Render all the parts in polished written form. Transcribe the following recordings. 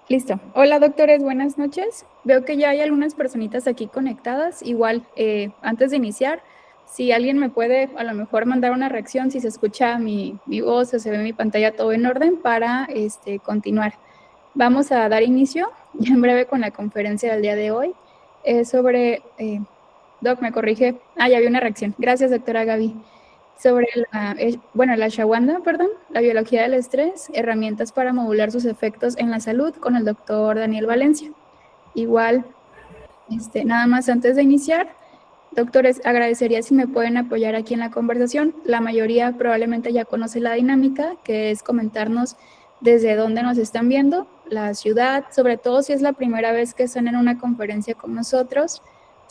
Listo. Hola, doctores, buenas noches. Veo que ya hay algunas personitas aquí conectadas. Igual, antes de iniciar, si alguien me puede a lo mejor mandar una reacción, si se escucha mi voz o se ve mi pantalla todo en orden para continuar. Vamos a dar inicio ya en breve con la conferencia del día de hoy sobre, Doc, me corrige. Ya había una reacción. Gracias, doctora Gaby. Sobre la Shawanda, perdón, la biología del estrés, herramientas para modular sus efectos en la salud con el doctor Daniel Valencia. Igual, nada más antes de iniciar, doctores, agradecería si me pueden apoyar aquí en la conversación. La mayoría probablemente ya conoce la dinámica, que es comentarnos desde dónde nos están viendo, la ciudad, sobre todo si es la primera vez que están en una conferencia con nosotros,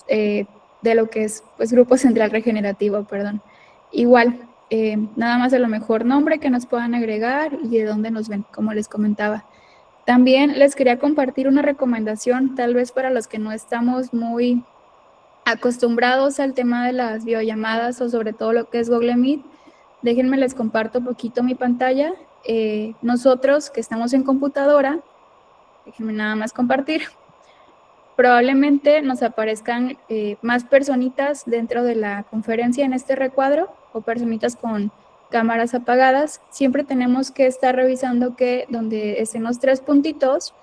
de lo que es pues Grupo Central Regenerativo, perdón. Igual, nada más a lo mejor nombre que nos puedan agregar y de dónde nos ven, como les comentaba. También les quería compartir una recomendación, tal vez para los que no estamos muy acostumbrados al tema de las videollamadas o sobre todo lo que es Google Meet. Déjenme les comparto un poquito mi pantalla. Nosotros que estamos en computadora, déjenme nada más compartir, probablemente nos aparezcan más personitas dentro de la conferencia en este recuadro o personitas con cámaras apagadas. Siempre tenemos que estar revisando que donde estén los tres puntitos,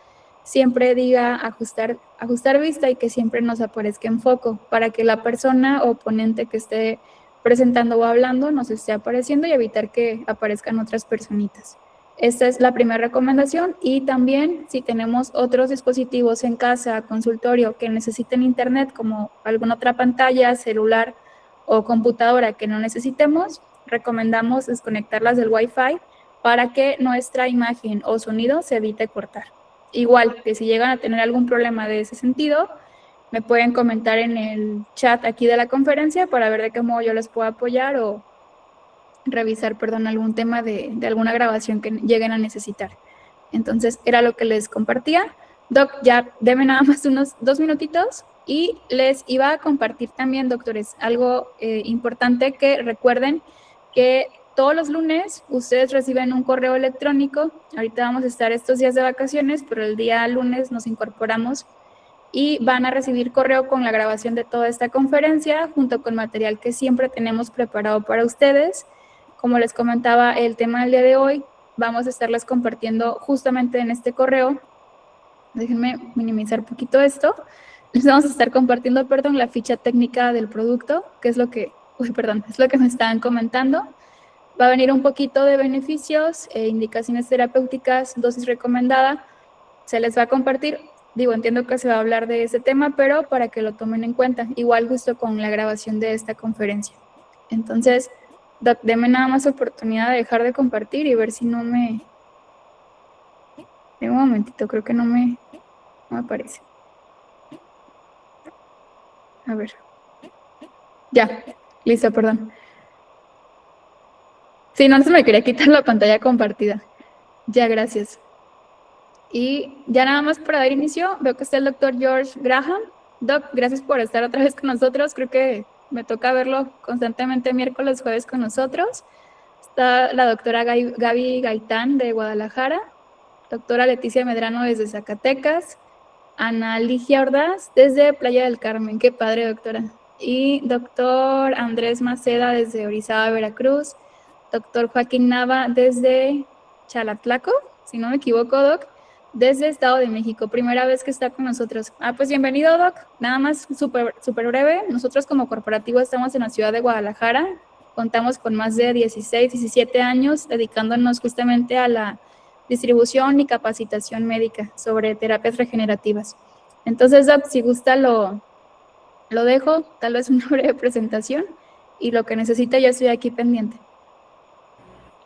siempre diga ajustar vista y que siempre nos aparezca en foco para que la persona o ponente que esté presentando o hablando nos esté apareciendo y evitar que aparezcan otras personitas. Esta es la primera recomendación y también si tenemos otros dispositivos en casa, consultorio, que necesiten internet como alguna otra pantalla, celular o computadora que no necesitemos, recomendamos desconectarlas del Wi-Fi para que nuestra imagen o sonido se evite cortar. Igual que si llegan a tener algún problema de ese sentido, me pueden comentar en el chat aquí de la conferencia para ver de qué modo yo les puedo apoyar o revisar, perdón, algún tema de alguna grabación que lleguen a necesitar. Entonces, era lo que les compartía. Doc, ya deme nada más unos 2 minutitos y les iba a compartir también, doctores, algo importante que recuerden que todos los lunes ustedes reciben un correo electrónico. Ahorita vamos a estar estos días de vacaciones, pero el día lunes nos incorporamos y van a recibir correo con la grabación de toda esta conferencia junto con material que siempre tenemos preparado para ustedes. Como les comentaba, el tema del día de hoy vamos a estarles compartiendo justamente en este correo. Déjenme minimizar un poquito esto. Les vamos a estar compartiendo, perdón, la ficha técnica del producto, que es lo que, es lo que me estaban comentando. Va a venir un poquito de beneficios, indicaciones terapéuticas, dosis recomendada. Se les va a compartir. Digo, entiendo que se va a hablar de ese tema, pero para que lo tomen en cuenta, igual justo con la grabación de esta conferencia. Entonces, Doc, deme nada más oportunidad de dejar de compartir y ver si no me... De un momentito, creo que no me aparece. A ver. Ya, listo, perdón. Sí, no se me quería quitar la pantalla compartida. Ya, gracias. Y ya nada más para dar inicio, veo que está el doctor George Graham. Doc, gracias por estar otra vez con nosotros. Creo que me toca verlo constantemente miércoles, jueves con nosotros. Está la doctora Gaby Gaitán de Guadalajara, doctora Leticia Medrano desde Zacatecas, Ana Ligia Ordaz desde Playa del Carmen. Qué padre, doctora. Y doctor Andrés Maceda desde Orizaba, Veracruz. Doctor Joaquín Nava desde Chalatlaco, si no me equivoco, Doc, desde Estado de México. Primera vez que está con nosotros. Pues bienvenido, Doc. Nada más súper breve. Nosotros como corporativo estamos en la ciudad de Guadalajara. Contamos con más de 16, 17 años dedicándonos justamente a la distribución y capacitación médica sobre terapias regenerativas. Entonces, Doc, si gusta lo dejo, tal vez una breve presentación y lo que necesita ya estoy aquí pendiente.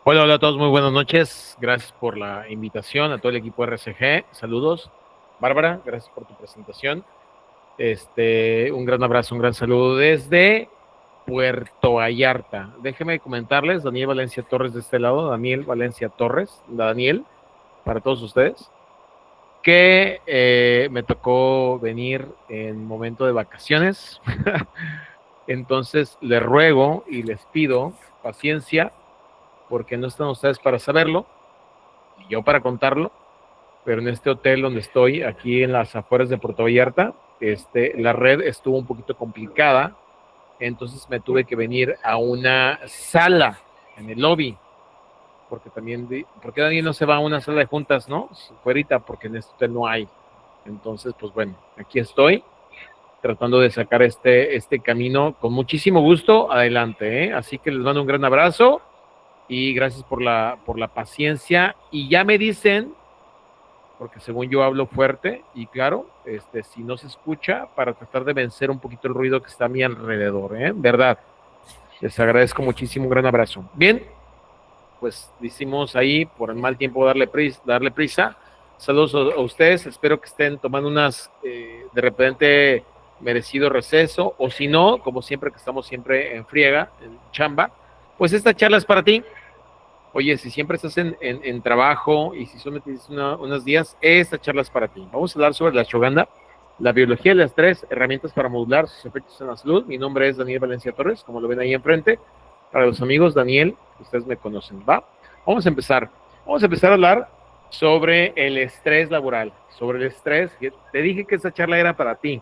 Hola, hola a todos, muy buenas noches. Gracias por la invitación a todo el equipo RCG. Saludos. Bárbara, gracias por tu presentación. Un gran abrazo, un gran saludo desde Puerto Vallarta. Déjenme comentarles, Daniel Valencia Torres de este lado, Daniel Valencia Torres, Daniel, para todos ustedes, que me tocó venir en momento de vacaciones. Entonces les ruego y les pido paciencia porque no están ustedes para saberlo y yo para contarlo. pero en este hotel donde estoy, aquí en las afueras de Puerto Vallarta, la red estuvo un poquito complicada, entonces me tuve que venir a una sala en el lobby, porque porque Daniel no se va a una sala de juntas, ¿no? Fuerita, porque en este hotel no hay. Entonces, pues bueno, aquí estoy tratando de sacar este camino con muchísimo gusto adelante, ¿eh? Así que les mando un gran abrazo y gracias por la paciencia. Y ya me dicen, porque según yo hablo fuerte y claro, si no se escucha, para tratar de vencer un poquito el ruido que está a mi alrededor, ¿eh? ¿Verdad? Les agradezco muchísimo, un gran abrazo. Bien, pues decimos ahí, por el mal tiempo darle prisa. Saludos a ustedes, espero que estén tomando unas, de repente, merecido receso, o si no, como siempre que estamos siempre en friega, en chamba, pues esta charla es para ti. Oye, si siempre estás en trabajo y si solamente tienes unos días, esta charla es para ti. Vamos a hablar sobre la ashwagandha, la biología de las 3 herramientas para modular sus efectos en la salud. Mi nombre es Daniel Valencia Torres, como lo ven ahí enfrente. Para los amigos, Daniel, ustedes me conocen, ¿va? Vamos a empezar a hablar sobre el estrés laboral, sobre el estrés. Te dije que esta charla era para ti.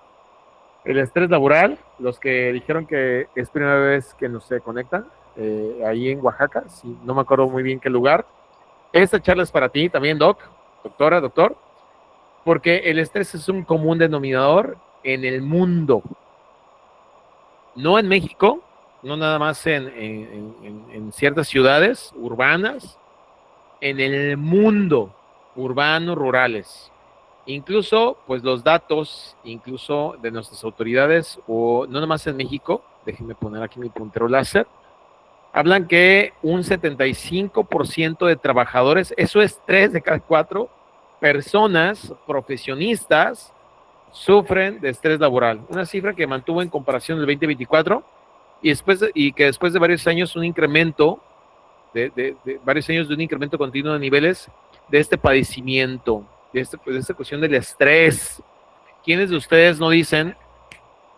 El estrés laboral, los que dijeron que es primera vez que nos se conectan, ahí en Oaxaca, sí, no me acuerdo muy bien qué lugar. Esta charla es para ti también, doctor, porque el estrés es un común denominador en el mundo, no en México, no nada más en ciertas ciudades urbanas, en el mundo, urbanos, rurales. Incluso, pues los datos, incluso de nuestras autoridades, o no nada más en México, déjenme poner aquí mi puntero láser, hablan que un 75% de trabajadores, eso es 3 de cada 4 personas profesionistas, sufren de estrés laboral. Una cifra que mantuvo en comparación del 2024 y que después de varios años un incremento, de varios años de un incremento continuo de niveles de este padecimiento, de esta cuestión del estrés. ¿Quiénes de ustedes no dicen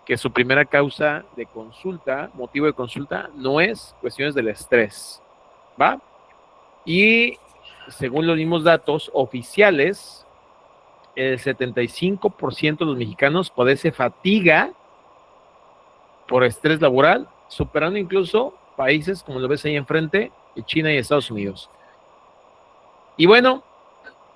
que su primera causa de consulta, motivo de consulta, no es cuestiones del estrés? ¿Va? Y según los mismos datos oficiales, el 75% de los mexicanos padece fatiga por estrés laboral, superando incluso países, como lo ves ahí enfrente, China y Estados Unidos. Y bueno,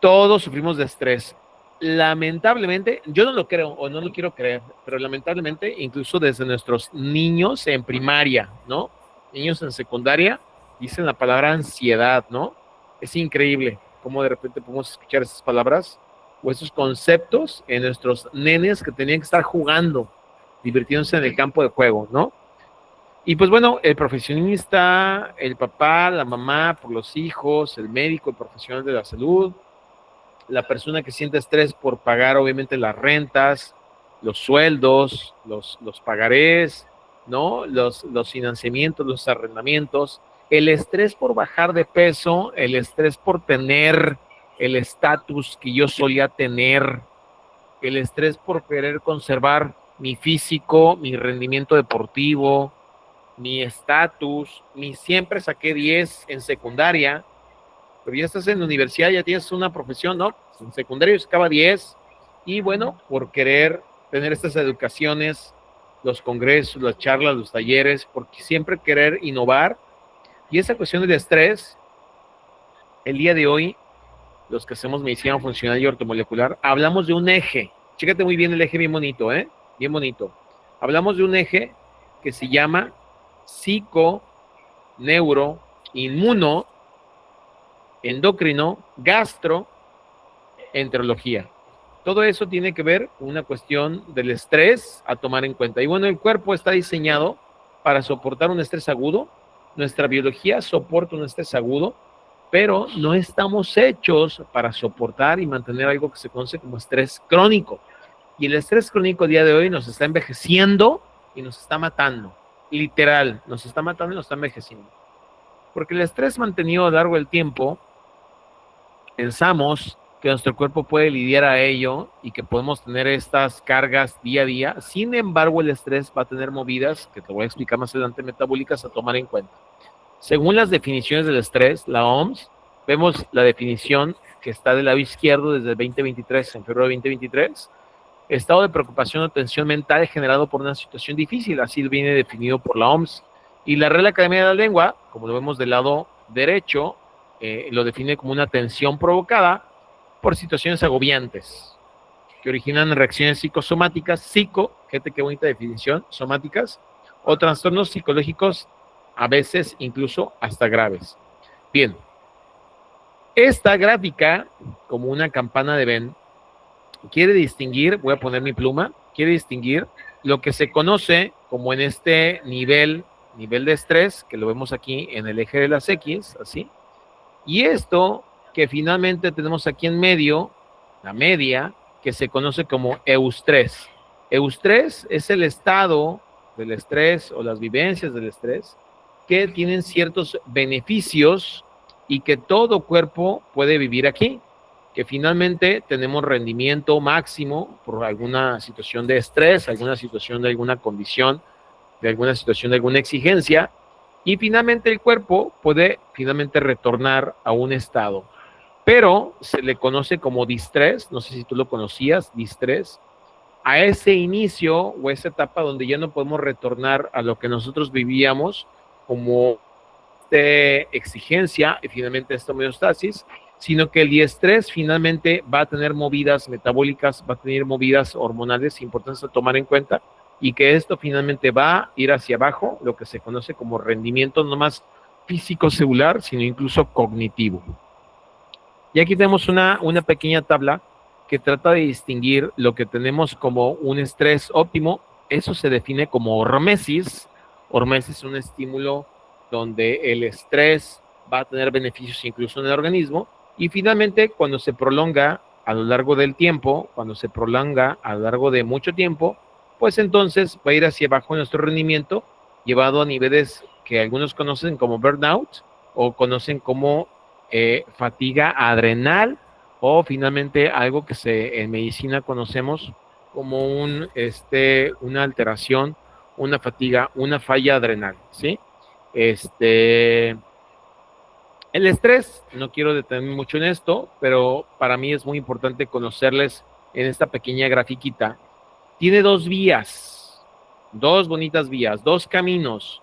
todos sufrimos de estrés. Lamentablemente, yo no lo creo o no lo quiero creer, pero lamentablemente, incluso desde nuestros niños en primaria, ¿no? Niños en secundaria, dicen la palabra ansiedad, ¿no? Es increíble cómo de repente podemos escuchar esas palabras o esos conceptos en nuestros nenes que tenían que estar jugando, divirtiéndose en el campo de juego, ¿no? Y pues bueno, el profesionista, el papá, la mamá por los hijos, el médico, el profesional de la salud, la persona que siente estrés por pagar obviamente las rentas, los sueldos, los pagarés, ¿no? Los financiamientos, los arrendamientos, el estrés por bajar de peso, el estrés por tener el estatus que yo solía tener, el estrés por querer conservar mi físico, mi rendimiento deportivo, mi estatus, siempre saqué 10 en secundaria, pero ya estás en la universidad, ya tienes una profesión, ¿no? En secundaria yo sacaba 10 y bueno, por querer tener estas educaciones, los congresos, las charlas, los talleres, porque siempre querer innovar. Y esa cuestión del estrés, el día de hoy, los que hacemos medicina funcional y ortomolecular, hablamos de un eje. Chécate muy bien el eje, bien bonito, ¿eh? Bien bonito. Hablamos de un eje que se llama psico, neuro, inmuno, endocrino, gastro, enterología. Todo eso tiene que ver con una cuestión del estrés a tomar en cuenta. Y bueno, el cuerpo está diseñado para soportar un estrés agudo. Nuestra biología soporta un estrés agudo, pero no estamos hechos para soportar y mantener algo que se conoce como estrés crónico. Y el estrés crónico a día de hoy nos está envejeciendo y nos está matando. Literal, nos está matando y nos está envejeciendo. Porque el estrés mantenido a lo largo del tiempo, pensamos que nuestro cuerpo puede lidiar a ello y que podemos tener estas cargas día a día. Sin embargo, el estrés va a tener movidas, que te voy a explicar más adelante, metabólicas a tomar en cuenta. Según las definiciones del estrés, la OMS, vemos la definición que está del lado izquierdo desde el 2023, en febrero de 2023, estado de preocupación o tensión mental generado por una situación difícil, así viene definido por la OMS. Y la Real Academia de la Lengua, como lo vemos del lado derecho, lo define como una tensión provocada por situaciones agobiantes que originan reacciones psicosomáticas, fíjate qué bonita definición, somáticas, o trastornos psicológicos, a veces incluso hasta graves. Bien, esta gráfica, como una campana de Ben, quiere distinguir, voy a poner mi pluma, quiere distinguir lo que se conoce como en este nivel de estrés, que lo vemos aquí en el eje de las X, así, y esto que finalmente tenemos aquí en medio, la media, que se conoce como eustrés. Eustrés es el estado del estrés o las vivencias del estrés que tienen ciertos beneficios y que todo cuerpo puede vivir aquí, que finalmente tenemos rendimiento máximo por alguna situación de estrés, alguna situación de alguna condición, de alguna situación de alguna exigencia, y finalmente el cuerpo puede finalmente retornar a un estado, pero se le conoce como distrés, no sé si tú lo conocías, distrés, a ese inicio o esa etapa donde ya no podemos retornar a lo que nosotros vivíamos como de exigencia y finalmente esta homeostasis, sino que el diestrés finalmente va a tener movidas metabólicas, va a tener movidas hormonales importantes a tomar en cuenta, y que esto finalmente va a ir hacia abajo, lo que se conoce como rendimiento no más físico celular, sino incluso cognitivo. Y aquí tenemos una pequeña tabla que trata de distinguir lo que tenemos como un estrés óptimo. Eso se define como hormesis. Hormesis es un estímulo donde el estrés va a tener beneficios incluso en el organismo, y finalmente cuando se prolonga a lo largo del tiempo, cuando se prolonga a lo largo de mucho tiempo, pues entonces va a ir hacia abajo nuestro rendimiento, llevado a niveles que algunos conocen como burnout o conocen como fatiga adrenal, o finalmente algo que en medicina conocemos como una alteración, una fatiga, una falla adrenal, ¿sí? El estrés, no quiero detenerme mucho en esto, pero para mí es muy importante conocerles en esta pequeña grafiquita. Tiene dos vías, dos bonitas vías, dos caminos.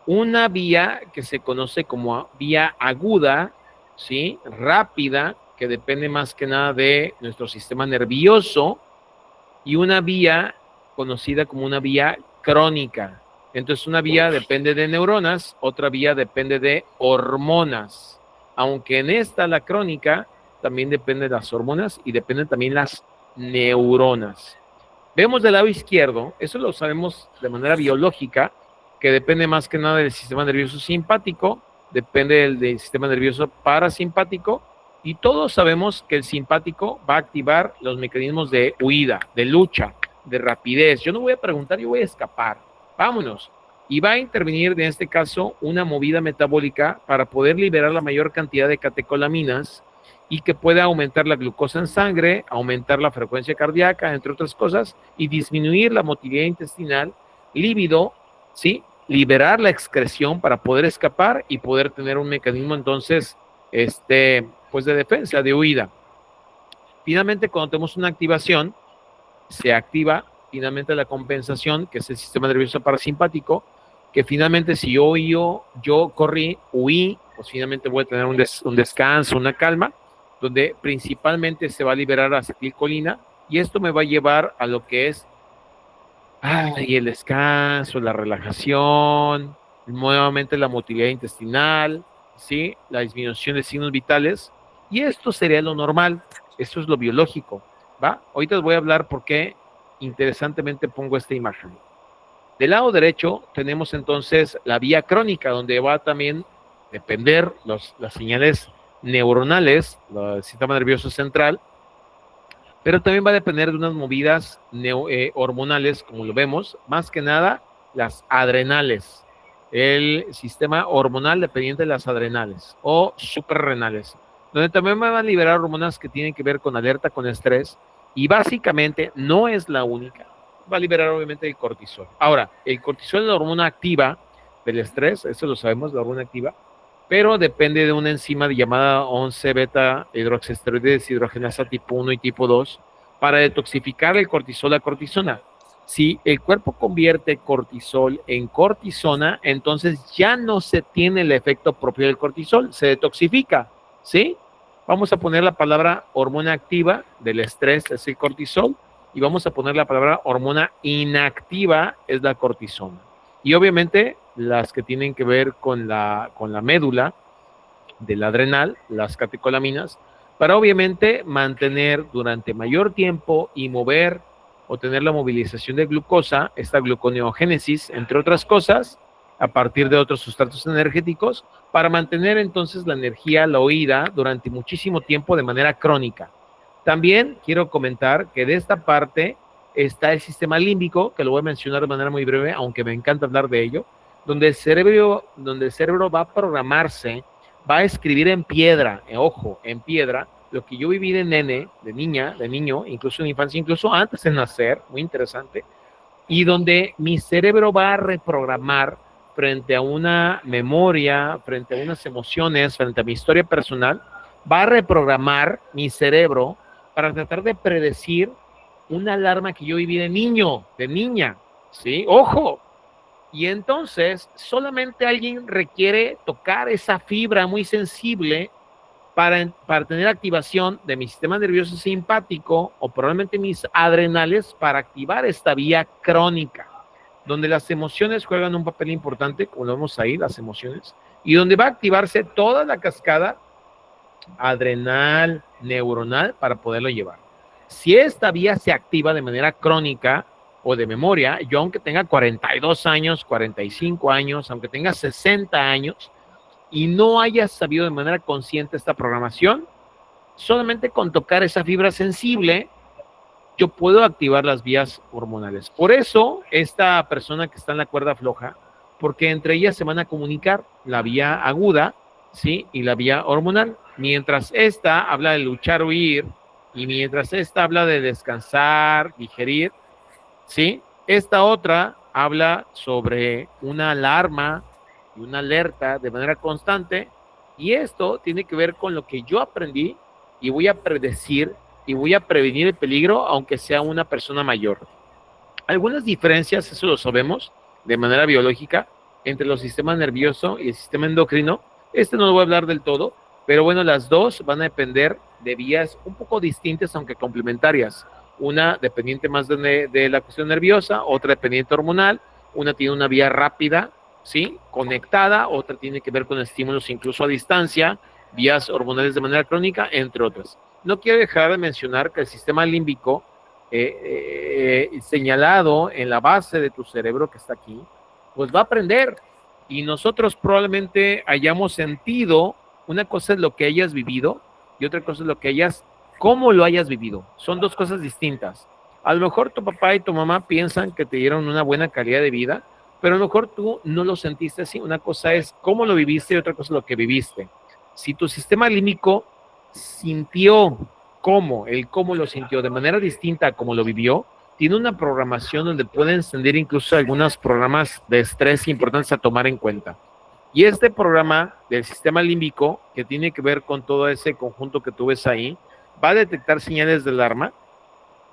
Una vía que se conoce como vía aguda, ¿sí? Rápida, que depende más que nada de nuestro sistema nervioso, y una vía conocida como una vía crónica. Entonces, una vía depende de neuronas, otra vía depende de hormonas. Aunque en esta, la crónica, también depende de las hormonas y dependen también las neuronas. Vemos del lado izquierdo, eso lo sabemos de manera biológica, que depende más que nada del sistema nervioso simpático, depende del sistema nervioso parasimpático, y todos sabemos que el simpático va a activar los mecanismos de huida, de lucha, de rapidez. Yo no voy a preguntar, yo voy a escapar. Vámonos. Y va a intervenir, en este caso, una movida metabólica para poder liberar la mayor cantidad de catecolaminas y que pueda aumentar la glucosa en sangre, aumentar la frecuencia cardíaca, entre otras cosas, y disminuir la motilidad intestinal, líbido, ¿sí? Liberar la excreción para poder escapar y poder tener un mecanismo, entonces, pues de defensa, de huida. Finalmente, cuando tenemos una activación, se activa finalmente la compensación, que es el sistema nervioso parasimpático, que finalmente si yo corrí, huí, pues finalmente voy a tener un descanso, una calma, donde principalmente se va a liberar acetilcolina, y esto me va a llevar a lo que es el descanso, la relajación, nuevamente la motilidad intestinal, ¿sí? La disminución de signos vitales, y esto sería lo normal, esto es lo biológico, ¿va? Ahorita les voy a hablar por qué interesantemente pongo esta imagen. Del lado derecho tenemos entonces la vía crónica, donde va también depender las señales neuronales, el sistema nervioso central, pero también va a depender de unas movidas hormonales, como lo vemos, más que nada las adrenales, el sistema hormonal dependiente de las adrenales o suprarrenales, donde también van a liberar hormonas que tienen que ver con alerta, con estrés, y básicamente no es la única, va a liberar obviamente el cortisol. Ahora, el cortisol es la hormona activa del estrés, eso lo sabemos, la hormona activa, pero depende de una enzima llamada 11 beta hidroxiesteroide deshidrogenasa tipo 1 y tipo 2 para detoxificar el cortisol a cortisona. Si el cuerpo convierte cortisol en cortisona, entonces ya no se tiene el efecto propio del cortisol, se detoxifica, ¿sí? Vamos a poner la palabra hormona activa del estrés, es el cortisol, y vamos a poner la palabra hormona inactiva, es la cortisona. Y obviamente las que tienen que ver con la médula del adrenal, las catecolaminas, para obviamente mantener durante mayor tiempo y mover o tener la movilización de glucosa, esta gluconeogénesis, entre otras cosas, a partir de otros sustratos energéticos, para mantener entonces la energía, la oída, durante muchísimo tiempo de manera crónica. También quiero comentar que de esta parte está el sistema límbico, que lo voy a mencionar de manera muy breve, aunque me encanta hablar de ello, donde el cerebro va a programarse, va a escribir en piedra, ojo, en piedra, lo que yo viví de nene, de niña, de niño, incluso en la infancia, incluso antes de nacer, muy interesante, y donde mi cerebro va a reprogramar frente a una memoria, frente a unas emociones, frente a mi historia personal, va a reprogramar mi cerebro para tratar de predecir una alarma que yo viví de niño, de niña, ¿sí? ¡Ojo! Y entonces solamente alguien requiere tocar esa fibra muy sensible para tener activación de mi sistema nervioso simpático o probablemente mis adrenales para activar esta vía crónica, donde las emociones juegan un papel importante, como lo vemos ahí, las emociones, y donde va a activarse toda la cascada adrenal, neuronal, para poderlo llevar. Si esta vía se activa de manera crónica o de memoria, yo aunque tenga 42 años, 45 años, aunque tenga 60 años, y no hayas sabido de manera consciente esta programación, solamente con tocar esa fibra sensible, yo puedo activar las vías hormonales. Por eso, esta persona que está en la cuerda floja, porque entre ellas se van a comunicar la vía aguda, ¿sí? Y la vía hormonal. Mientras esta habla de luchar, huir, y mientras esta habla de descansar, digerir, ¿sí? Esta otra habla sobre una alarma y una alerta de manera constante, y esto tiene que ver con lo que yo aprendí y voy a predecir y voy a prevenir el peligro aunque sea una persona mayor. Algunas diferencias, eso lo sabemos de manera biológica, entre los sistemas nervioso y el sistema endocrino. No lo voy a hablar del todo, pero bueno, las dos van a depender de vías un poco distintas aunque complementarias. Una dependiente más de la cuestión nerviosa, otra dependiente hormonal, una tiene una vía rápida, ¿sí? Conectada, otra tiene que ver con estímulos incluso a distancia, vías hormonales de manera crónica, entre otras. No quiero dejar de mencionar que el sistema límbico, señalado en la base de tu cerebro que está aquí, pues va a aprender. Y nosotros probablemente hayamos sentido, una cosa es lo que hayas vivido y otra cosa es lo que cómo lo hayas vivido. Son dos cosas distintas. A lo mejor tu papá y tu mamá piensan que te dieron una buena calidad de vida, pero a lo mejor tú no lo sentiste así. Una cosa es cómo lo viviste y otra cosa es lo que viviste. Si tu sistema límbico sintió cómo lo sintió de manera distinta a cómo lo vivió, tiene una programación donde puede encender incluso algunos programas de estrés importantes a tomar en cuenta. Y este programa del sistema límbico, que tiene que ver con todo ese conjunto que tú ves ahí, va a detectar señales de alarma,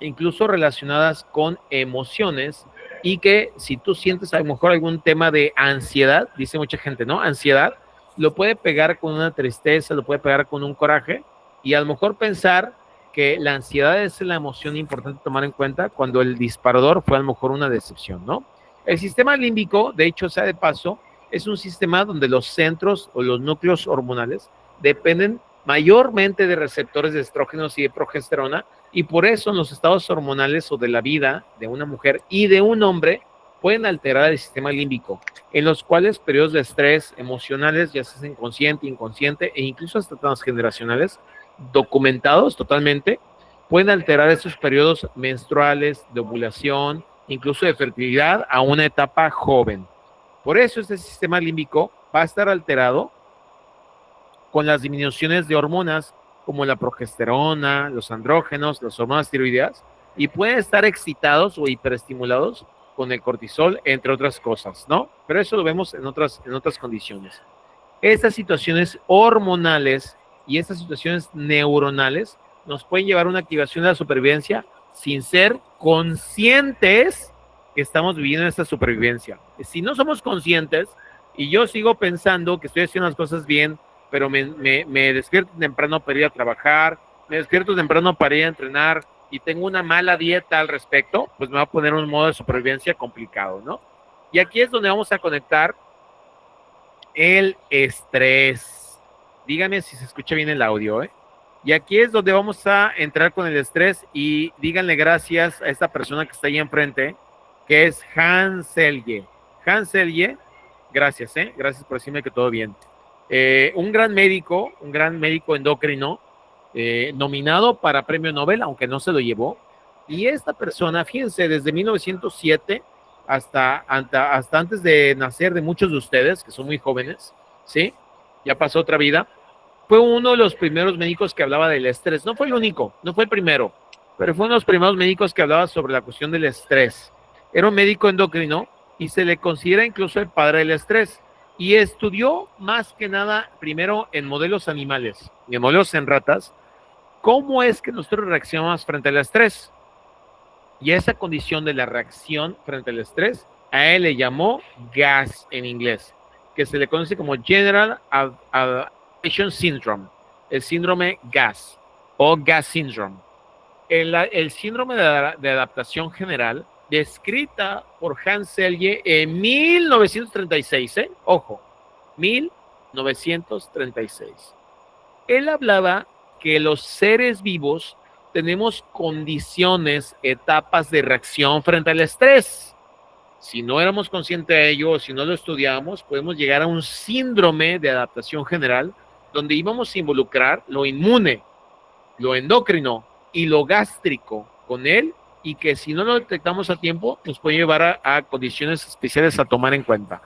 incluso relacionadas con emociones, y que si tú sientes a lo mejor algún tema de ansiedad, dice mucha gente, ¿no? Ansiedad, lo puede pegar con una tristeza, lo puede pegar con un coraje, y a lo mejor pensar que la ansiedad es la emoción importante tomar en cuenta cuando el disparador fue a lo mejor una decepción, ¿no? El sistema límbico, de hecho, sea de paso, es un sistema donde los centros o los núcleos hormonales dependen mayormente de receptores de estrógenos y de progesterona, y por eso los estados hormonales o de la vida de una mujer y de un hombre pueden alterar el sistema límbico, en los cuales periodos de estrés emocionales, ya sea consciente, inconsciente e incluso hasta transgeneracionales, documentados totalmente, pueden alterar esos periodos menstruales, de ovulación, incluso de fertilidad a una etapa joven. Por eso este sistema límbico va a estar alterado con las disminuciones de hormonas como la progesterona, los andrógenos, las hormonas tiroideas, y pueden estar excitados o hiperestimulados con el cortisol, entre otras cosas, ¿no? Pero eso lo vemos en otras condiciones. Estas situaciones hormonales y estas situaciones neuronales nos pueden llevar a una activación de la supervivencia sin ser conscientes que estamos viviendo esta supervivencia. Si no somos conscientes y yo sigo pensando que estoy haciendo las cosas bien, pero me despierto temprano para ir a trabajar, me despierto temprano para ir a entrenar y tengo una mala dieta al respecto, pues me va a poner un modo de supervivencia complicado, ¿no? Y aquí es donde vamos a conectar el estrés. Dígame si se escucha bien el audio, ¿eh? Y aquí es donde vamos a entrar con el estrés y díganle gracias a esta persona que está ahí enfrente, que es Hans Selye. Hans Selye, gracias, ¿eh? Gracias por decirme que todo bien. Un gran médico endocrino, nominado para premio Nobel, aunque no se lo llevó. Y esta persona, fíjense, desde 1907 hasta antes de nacer de muchos de ustedes, que son muy jóvenes, ¿sí? Ya pasó otra vida. Fue uno de los primeros médicos que hablaba del estrés. No fue el único, no fue el primero, pero fue uno de los primeros médicos que hablaba sobre la cuestión del estrés. Era un médico endocrino y se le considera incluso el padre del estrés. Y estudió más que nada primero en modelos animales y en modelos en ratas, cómo es que nosotros reaccionamos frente al estrés. Y esa condición de la reacción frente al estrés, a él le llamó GAS en inglés, que se le conoce como General Adaptation Syndrome, el síndrome GAS o GAS Syndrome. El síndrome de adaptación general, descrita por Hans Selye en 1936, ojo, 1936. Él hablaba que los seres vivos tenemos condiciones, etapas de reacción frente al estrés. Si no éramos conscientes de ello, si no lo estudiábamos, podemos llegar a un síndrome de adaptación general donde íbamos a involucrar lo inmune, lo endocrino y lo gástrico con él, y que si no lo detectamos a tiempo, nos puede llevar a condiciones especiales a tomar en cuenta.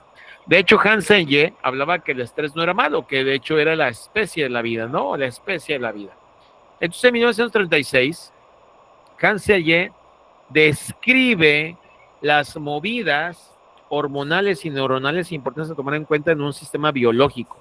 De hecho, Hans Selye hablaba que el estrés no era malo, que de hecho era la especie de la vida, ¿no? La especie de la vida. Entonces, en 1936, Hans Selye describe las movidas hormonales y neuronales importantes a tomar en cuenta en un sistema biológico.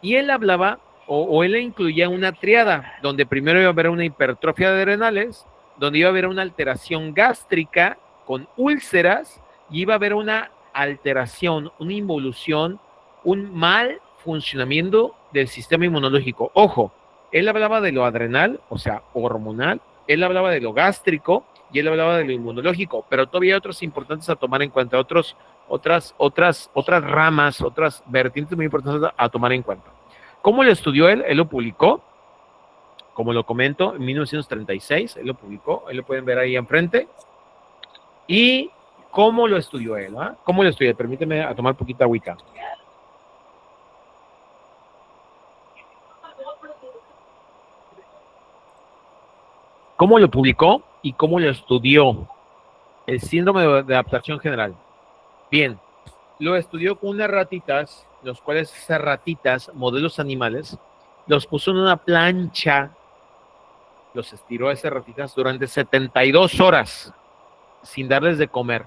Y él hablaba, o él incluía una triada, donde primero iba a haber una hipertrofia de adrenales, donde iba a haber una alteración gástrica con úlceras, y iba a haber una alteración, una involución, un mal funcionamiento del sistema inmunológico. Ojo, él hablaba de lo adrenal, o sea, hormonal, él hablaba de lo gástrico y él hablaba de lo inmunológico, pero todavía hay otros importantes a tomar en cuenta, otras ramas, otras vertientes muy importantes a tomar en cuenta. ¿Cómo lo estudió él? Él lo publicó, como lo comento, en 1936, él lo publicó, ahí lo pueden ver ahí enfrente. ¿Y cómo lo estudió él? ¿Ah? ¿Cómo lo estudió? Permíteme a tomar poquita agüita. ¿Cómo lo publicó y cómo lo estudió? El síndrome de adaptación general. Bien, lo estudió con unas ratitas, los cuales esas ratitas, modelos animales, los puso en una plancha, los estiró a esas ratitas durante 72 horas sin darles de comer.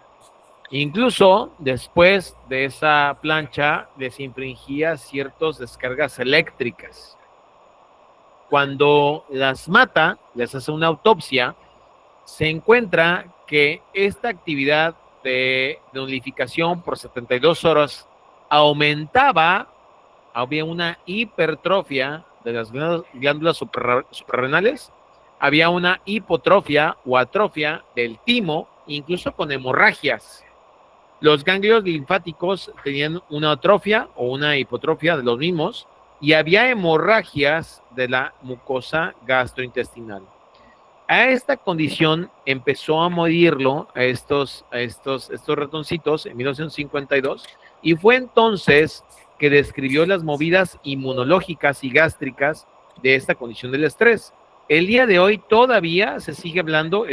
Incluso después de esa plancha les infringía ciertas descargas eléctricas. Cuando las mata, les hace una autopsia, se encuentra que esta actividad de nulificación por 72 horas aumentaba, había una hipertrofia de las glándulas suprarrenales, había una hipotrofia o atrofia del timo, incluso con hemorragias. Los ganglios linfáticos tenían una atrofia o una hipotrofia de los mismos, y había hemorragias de la mucosa gastrointestinal. A esta condición empezó a medirlo a estos ratoncitos en 1952, y fue entonces que describió las movidas inmunológicas y gástricas de esta condición del estrés. El día de hoy todavía se sigue hablando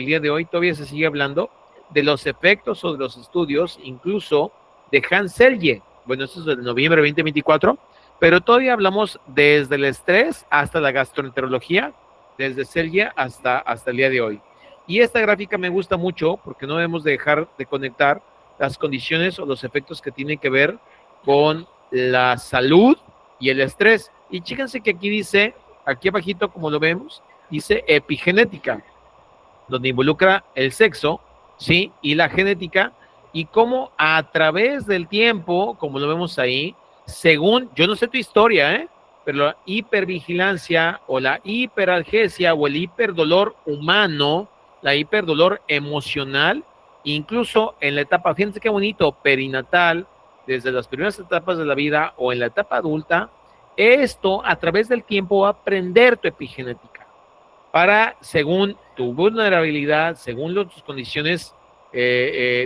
de los efectos o de los estudios, incluso de Hans Selye. Bueno, esto es de noviembre de 2024, pero todavía hablamos desde el estrés hasta la gastroenterología, desde Selye hasta el día de hoy. Y esta gráfica me gusta mucho porque no debemos dejar de conectar las condiciones o los efectos que tienen que ver con la salud y el estrés. Y fíjense que aquí dice, aquí abajito como lo vemos, dice epigenética, donde involucra el sexo, ¿sí? Y la genética, y cómo a través del tiempo, como lo vemos ahí, según, yo no sé tu historia, pero la hipervigilancia o la hiperalgesia o el hiperdolor humano, la hiperdolor emocional, incluso en la etapa, fíjense qué bonito, perinatal, desde las primeras etapas de la vida o en la etapa adulta, esto a través del tiempo va a aprender tu epigenética para, según tu vulnerabilidad, según tus condiciones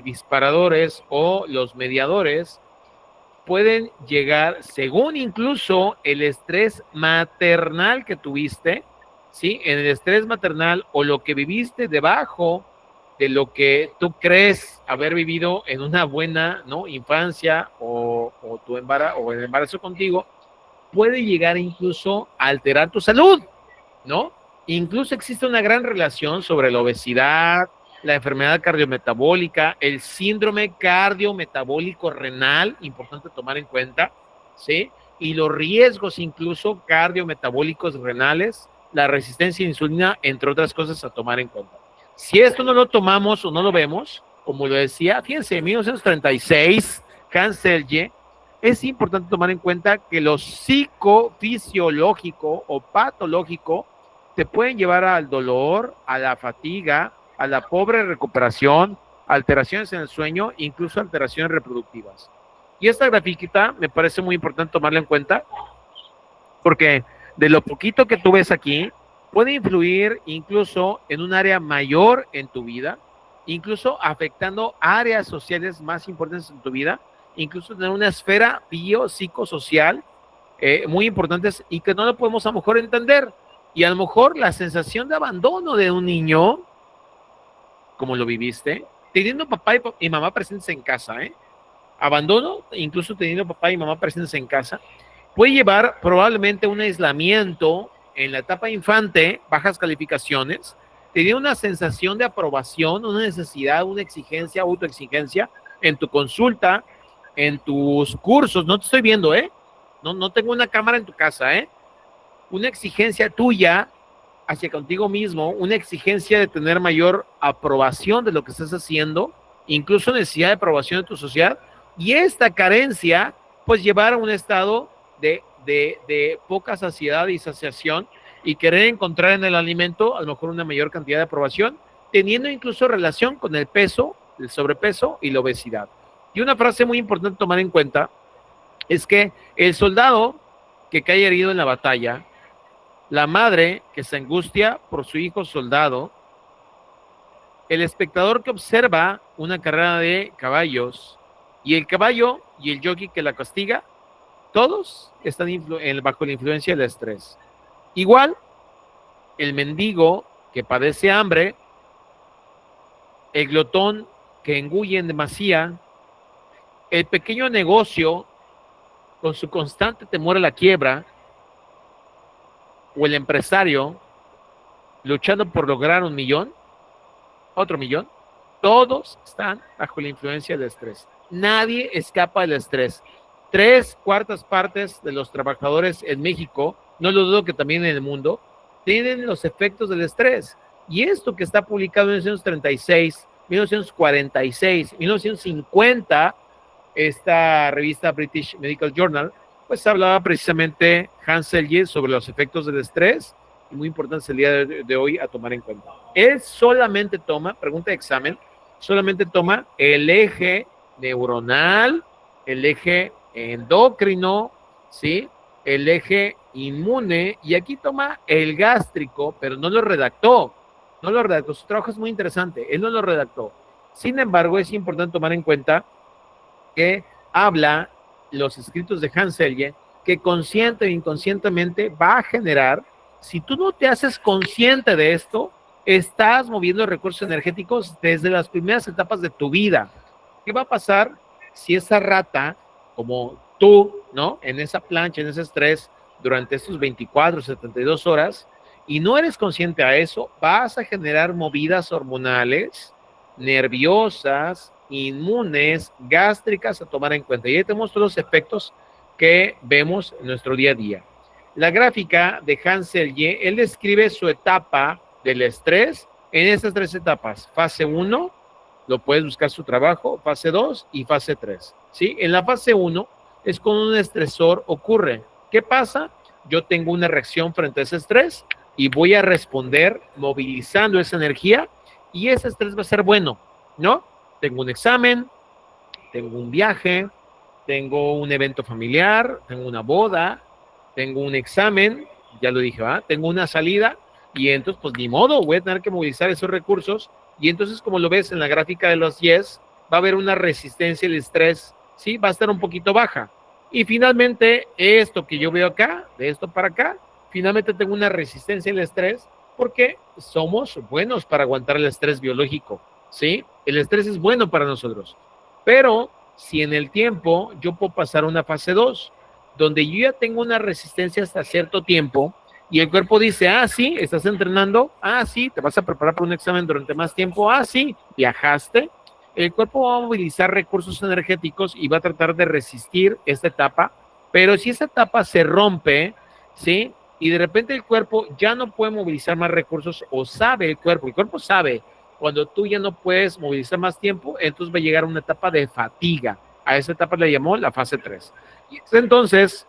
disparadores o los mediadores, pueden llegar, según incluso el estrés maternal que tuviste, ¿sí? En el estrés maternal o lo que viviste debajo de lo que tú crees haber vivido en una buena, ¿no?, infancia o tu embarazo o el embarazo contigo, puede llegar incluso a alterar tu salud, ¿no? Incluso existe una gran relación sobre la obesidad, la enfermedad cardiometabólica, el síndrome cardiometabólico renal, importante tomar en cuenta, ¿sí? Y los riesgos incluso cardiometabólicos renales, la resistencia a la insulina, entre otras cosas a tomar en cuenta. Si esto no lo tomamos o no lo vemos, como lo decía, fíjense, en 1936, Hans Selye, es importante tomar en cuenta que lo psicofisiológico o patológico te pueden llevar al dolor, a la fatiga, a la pobre recuperación, alteraciones en el sueño, incluso alteraciones reproductivas. Y esta grafiquita me parece muy importante tomarla en cuenta porque de lo poquito que tú ves aquí, puede influir incluso en un área mayor en tu vida, incluso afectando áreas sociales más importantes en tu vida, incluso tener una esfera biopsicosocial muy importantes y que no lo podemos a lo mejor entender. Y a lo mejor la sensación de abandono de un niño, como lo viviste, teniendo papá y mamá presentes en casa, abandono, incluso teniendo papá y mamá presentes en casa, puede llevar probablemente a un aislamiento en la etapa infante, bajas calificaciones, tener una sensación de aprobación, una necesidad, una exigencia, autoexigencia en tu consulta, en tus cursos. No te estoy viendo, no tengo una cámara en tu casa, una exigencia tuya hacia contigo mismo, una exigencia de tener mayor aprobación de lo que estás haciendo, incluso necesidad de aprobación de tu sociedad, y esta carencia, pues llevar a un estado de poca saciedad y saciación y querer encontrar en el alimento a lo mejor una mayor cantidad de aprobación, teniendo incluso relación con el peso, el sobrepeso y la obesidad. Y una frase muy importante tomar en cuenta es que el soldado que cae herido en la batalla, la madre que se angustia por su hijo soldado, el espectador que observa una carrera de caballos y el caballo y el jockey que la castiga, todos están bajo la influencia del estrés. Igual, el mendigo que padece hambre, el glotón que engulle en demasía, el pequeño negocio con su constante temor a la quiebra, o el empresario luchando por lograr 1 millón, otro millón, todos están bajo la influencia del estrés. Nadie escapa del estrés. 3/4 partes de los trabajadores en México, no lo dudo que también en el mundo, tienen los efectos del estrés. Y esto que está publicado en 1936, 1946, 1950, esta revista British Medical Journal, pues hablaba precisamente Hans Selye sobre los efectos del estrés, y muy importante el día de hoy a tomar en cuenta. Él solamente toma, pregunta de examen, solamente toma el eje neuronal, el eje endocrino, ¿sí?, el eje inmune, y aquí toma el gástrico, pero no lo redactó, su trabajo es muy interesante, él no lo redactó. Sin embargo, es importante tomar en cuenta que habla los escritos de Hans Selye, que consciente e inconscientemente va a generar, si tú no te haces consciente de esto, estás moviendo recursos energéticos desde las primeras etapas de tu vida. ¿Qué va a pasar si esa rata, como tú, ¿no?, en esa plancha, en ese estrés, durante estos 24, 72 horas, y no eres consciente a eso, vas a generar movidas hormonales, nerviosas, inmunes, gástricas a tomar en cuenta? Y ahí tenemos todos los efectos que vemos en nuestro día a día. La gráfica de Hans Selye, él describe su etapa del estrés en estas 3 etapas. Fase 1, lo puedes buscar su trabajo, fase 2 y fase 3. ¿Sí? En la fase 1 es cuando un estresor ocurre. ¿Qué pasa? Yo tengo una reacción frente a ese estrés y voy a responder movilizando esa energía y ese estrés va a ser bueno, ¿no? Tengo un examen, tengo un viaje, tengo un evento familiar, tengo una boda, tengo un examen, ya lo dije, ¿va? Tengo una salida y entonces, pues ni modo, voy a tener que movilizar esos recursos y entonces, como lo ves en la gráfica de los yes, va a haber una resistencia al estrés, ¿sí? Va a estar un poquito baja. Y finalmente, esto que yo veo acá, de esto para acá, finalmente tengo una resistencia al estrés porque somos buenos para aguantar el estrés biológico, ¿sí? El estrés es bueno para nosotros. Pero si en el tiempo yo puedo pasar a una fase 2, donde yo ya tengo una resistencia hasta cierto tiempo y el cuerpo dice, ah, sí, estás entrenando, ah, sí, te vas a preparar para un examen durante más tiempo, ah, sí, viajaste, el cuerpo va a movilizar recursos energéticos y va a tratar de resistir esta etapa, pero si esa etapa se rompe, ¿sí? Y de repente el cuerpo ya no puede movilizar más recursos o sabe el cuerpo sabe, cuando tú ya no puedes movilizar más tiempo, entonces va a llegar a una etapa de fatiga. A esa etapa le llamó la fase 3. Y es entonces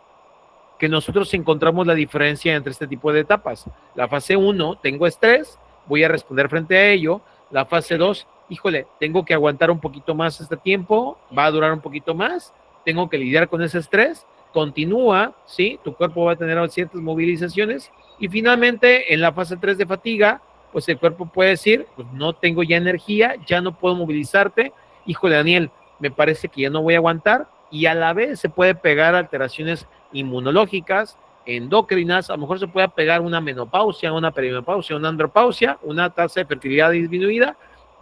que nosotros encontramos la diferencia entre este tipo de etapas. La fase 1, tengo estrés, voy a responder frente a ello. La fase 2, híjole, tengo que aguantar un poquito más este tiempo, va a durar un poquito más, tengo que lidiar con ese estrés, continúa, ¿sí? Tu cuerpo va a tener ciertas movilizaciones y finalmente en la fase 3 de fatiga, pues el cuerpo puede decir, pues no tengo ya energía, ya no puedo movilizarte, híjole Daniel, me parece que ya no voy a aguantar y a la vez se puede pegar alteraciones inmunológicas, endocrinas, a lo mejor se puede pegar una menopausia, una perimenopausia, una andropausia, una tasa de fertilidad disminuida,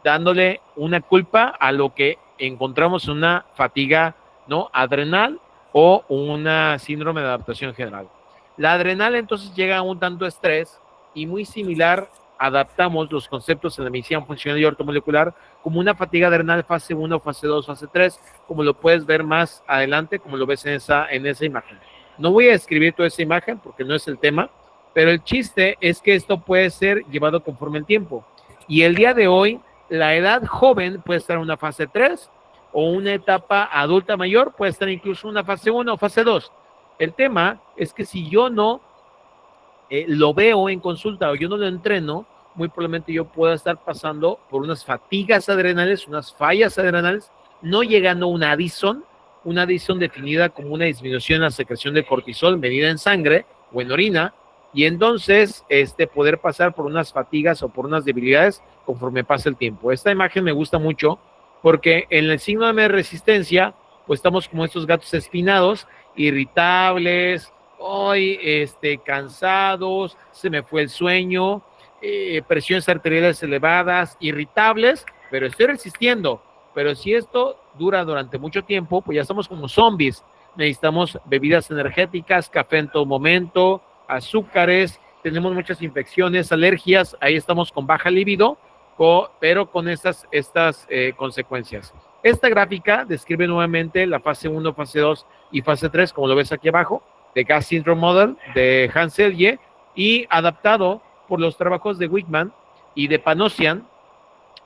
dándole una culpa a lo que encontramos en una fatiga, ¿no? Adrenal o una síndrome de adaptación general. La adrenal entonces llega a un tanto estrés y muy similar adaptamos los conceptos en la medicina funcional y ortomolecular como una fatiga adrenal fase 1, fase 2, fase 3, como lo puedes ver más adelante, como lo ves en esa imagen. No voy a describir toda esa imagen porque no es el tema, pero el chiste es que esto puede ser llevado conforme el tiempo. Y el día de hoy, la edad joven puede estar en una fase 3 o una etapa adulta mayor puede estar incluso en una fase 1 o fase 2. El tema es que si yo no lo veo en consulta o yo no lo entreno, muy probablemente yo pueda estar pasando por unas fatigas adrenales, unas fallas adrenales, no llegando a una adición definida como una disminución en la secreción de cortisol medida en sangre o en orina, y entonces poder pasar por unas fatigas o por unas debilidades conforme pasa el tiempo. Esta imagen me gusta mucho porque en el signo de resistencia, pues estamos como estos gatos espinados, irritables, hoy cansados, se me fue el sueño, presiones arteriales elevadas, irritables, pero estoy resistiendo. Pero si esto dura durante mucho tiempo, pues ya estamos como zombies. Necesitamos bebidas energéticas, café en todo momento, azúcares, tenemos muchas infecciones, alergias, ahí estamos con baja libido, pero con estas consecuencias. Esta gráfica describe nuevamente la fase 1, fase 2 y fase 3, como lo ves aquí abajo, de Gas Syndrome Model de Hans Selye y adaptado por los trabajos de Wickman y de Panosian,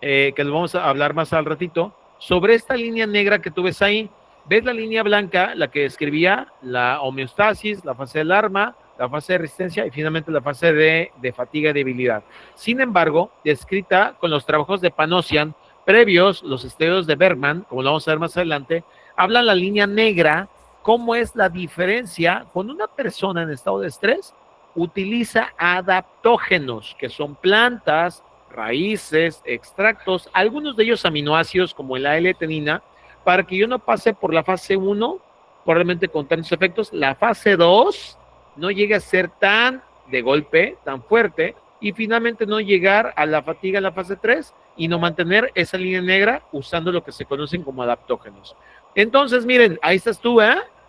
que les vamos a hablar más al ratito, sobre esta línea negra que tú ves ahí. ¿Ves la línea blanca, la que describía la homeostasis, la fase de alarma, la fase de resistencia y finalmente la fase de fatiga y debilidad? Sin embargo, descrita con los trabajos de Panosian, previos, los estudios de Bergman, como lo vamos a ver más adelante, hablan la línea negra, cómo es la diferencia cuando una persona en estado de estrés utiliza adaptógenos, que son plantas, raíces, extractos, algunos de ellos aminoácidos como la L-tenina, para que yo no pase por la fase 1, probablemente con tantos efectos, la fase 2 no llegue a ser tan de golpe, tan fuerte, y finalmente no llegar a la fatiga en la fase 3 y no mantener esa línea negra usando lo que se conocen como adaptógenos. Entonces, miren, ahí estás tú,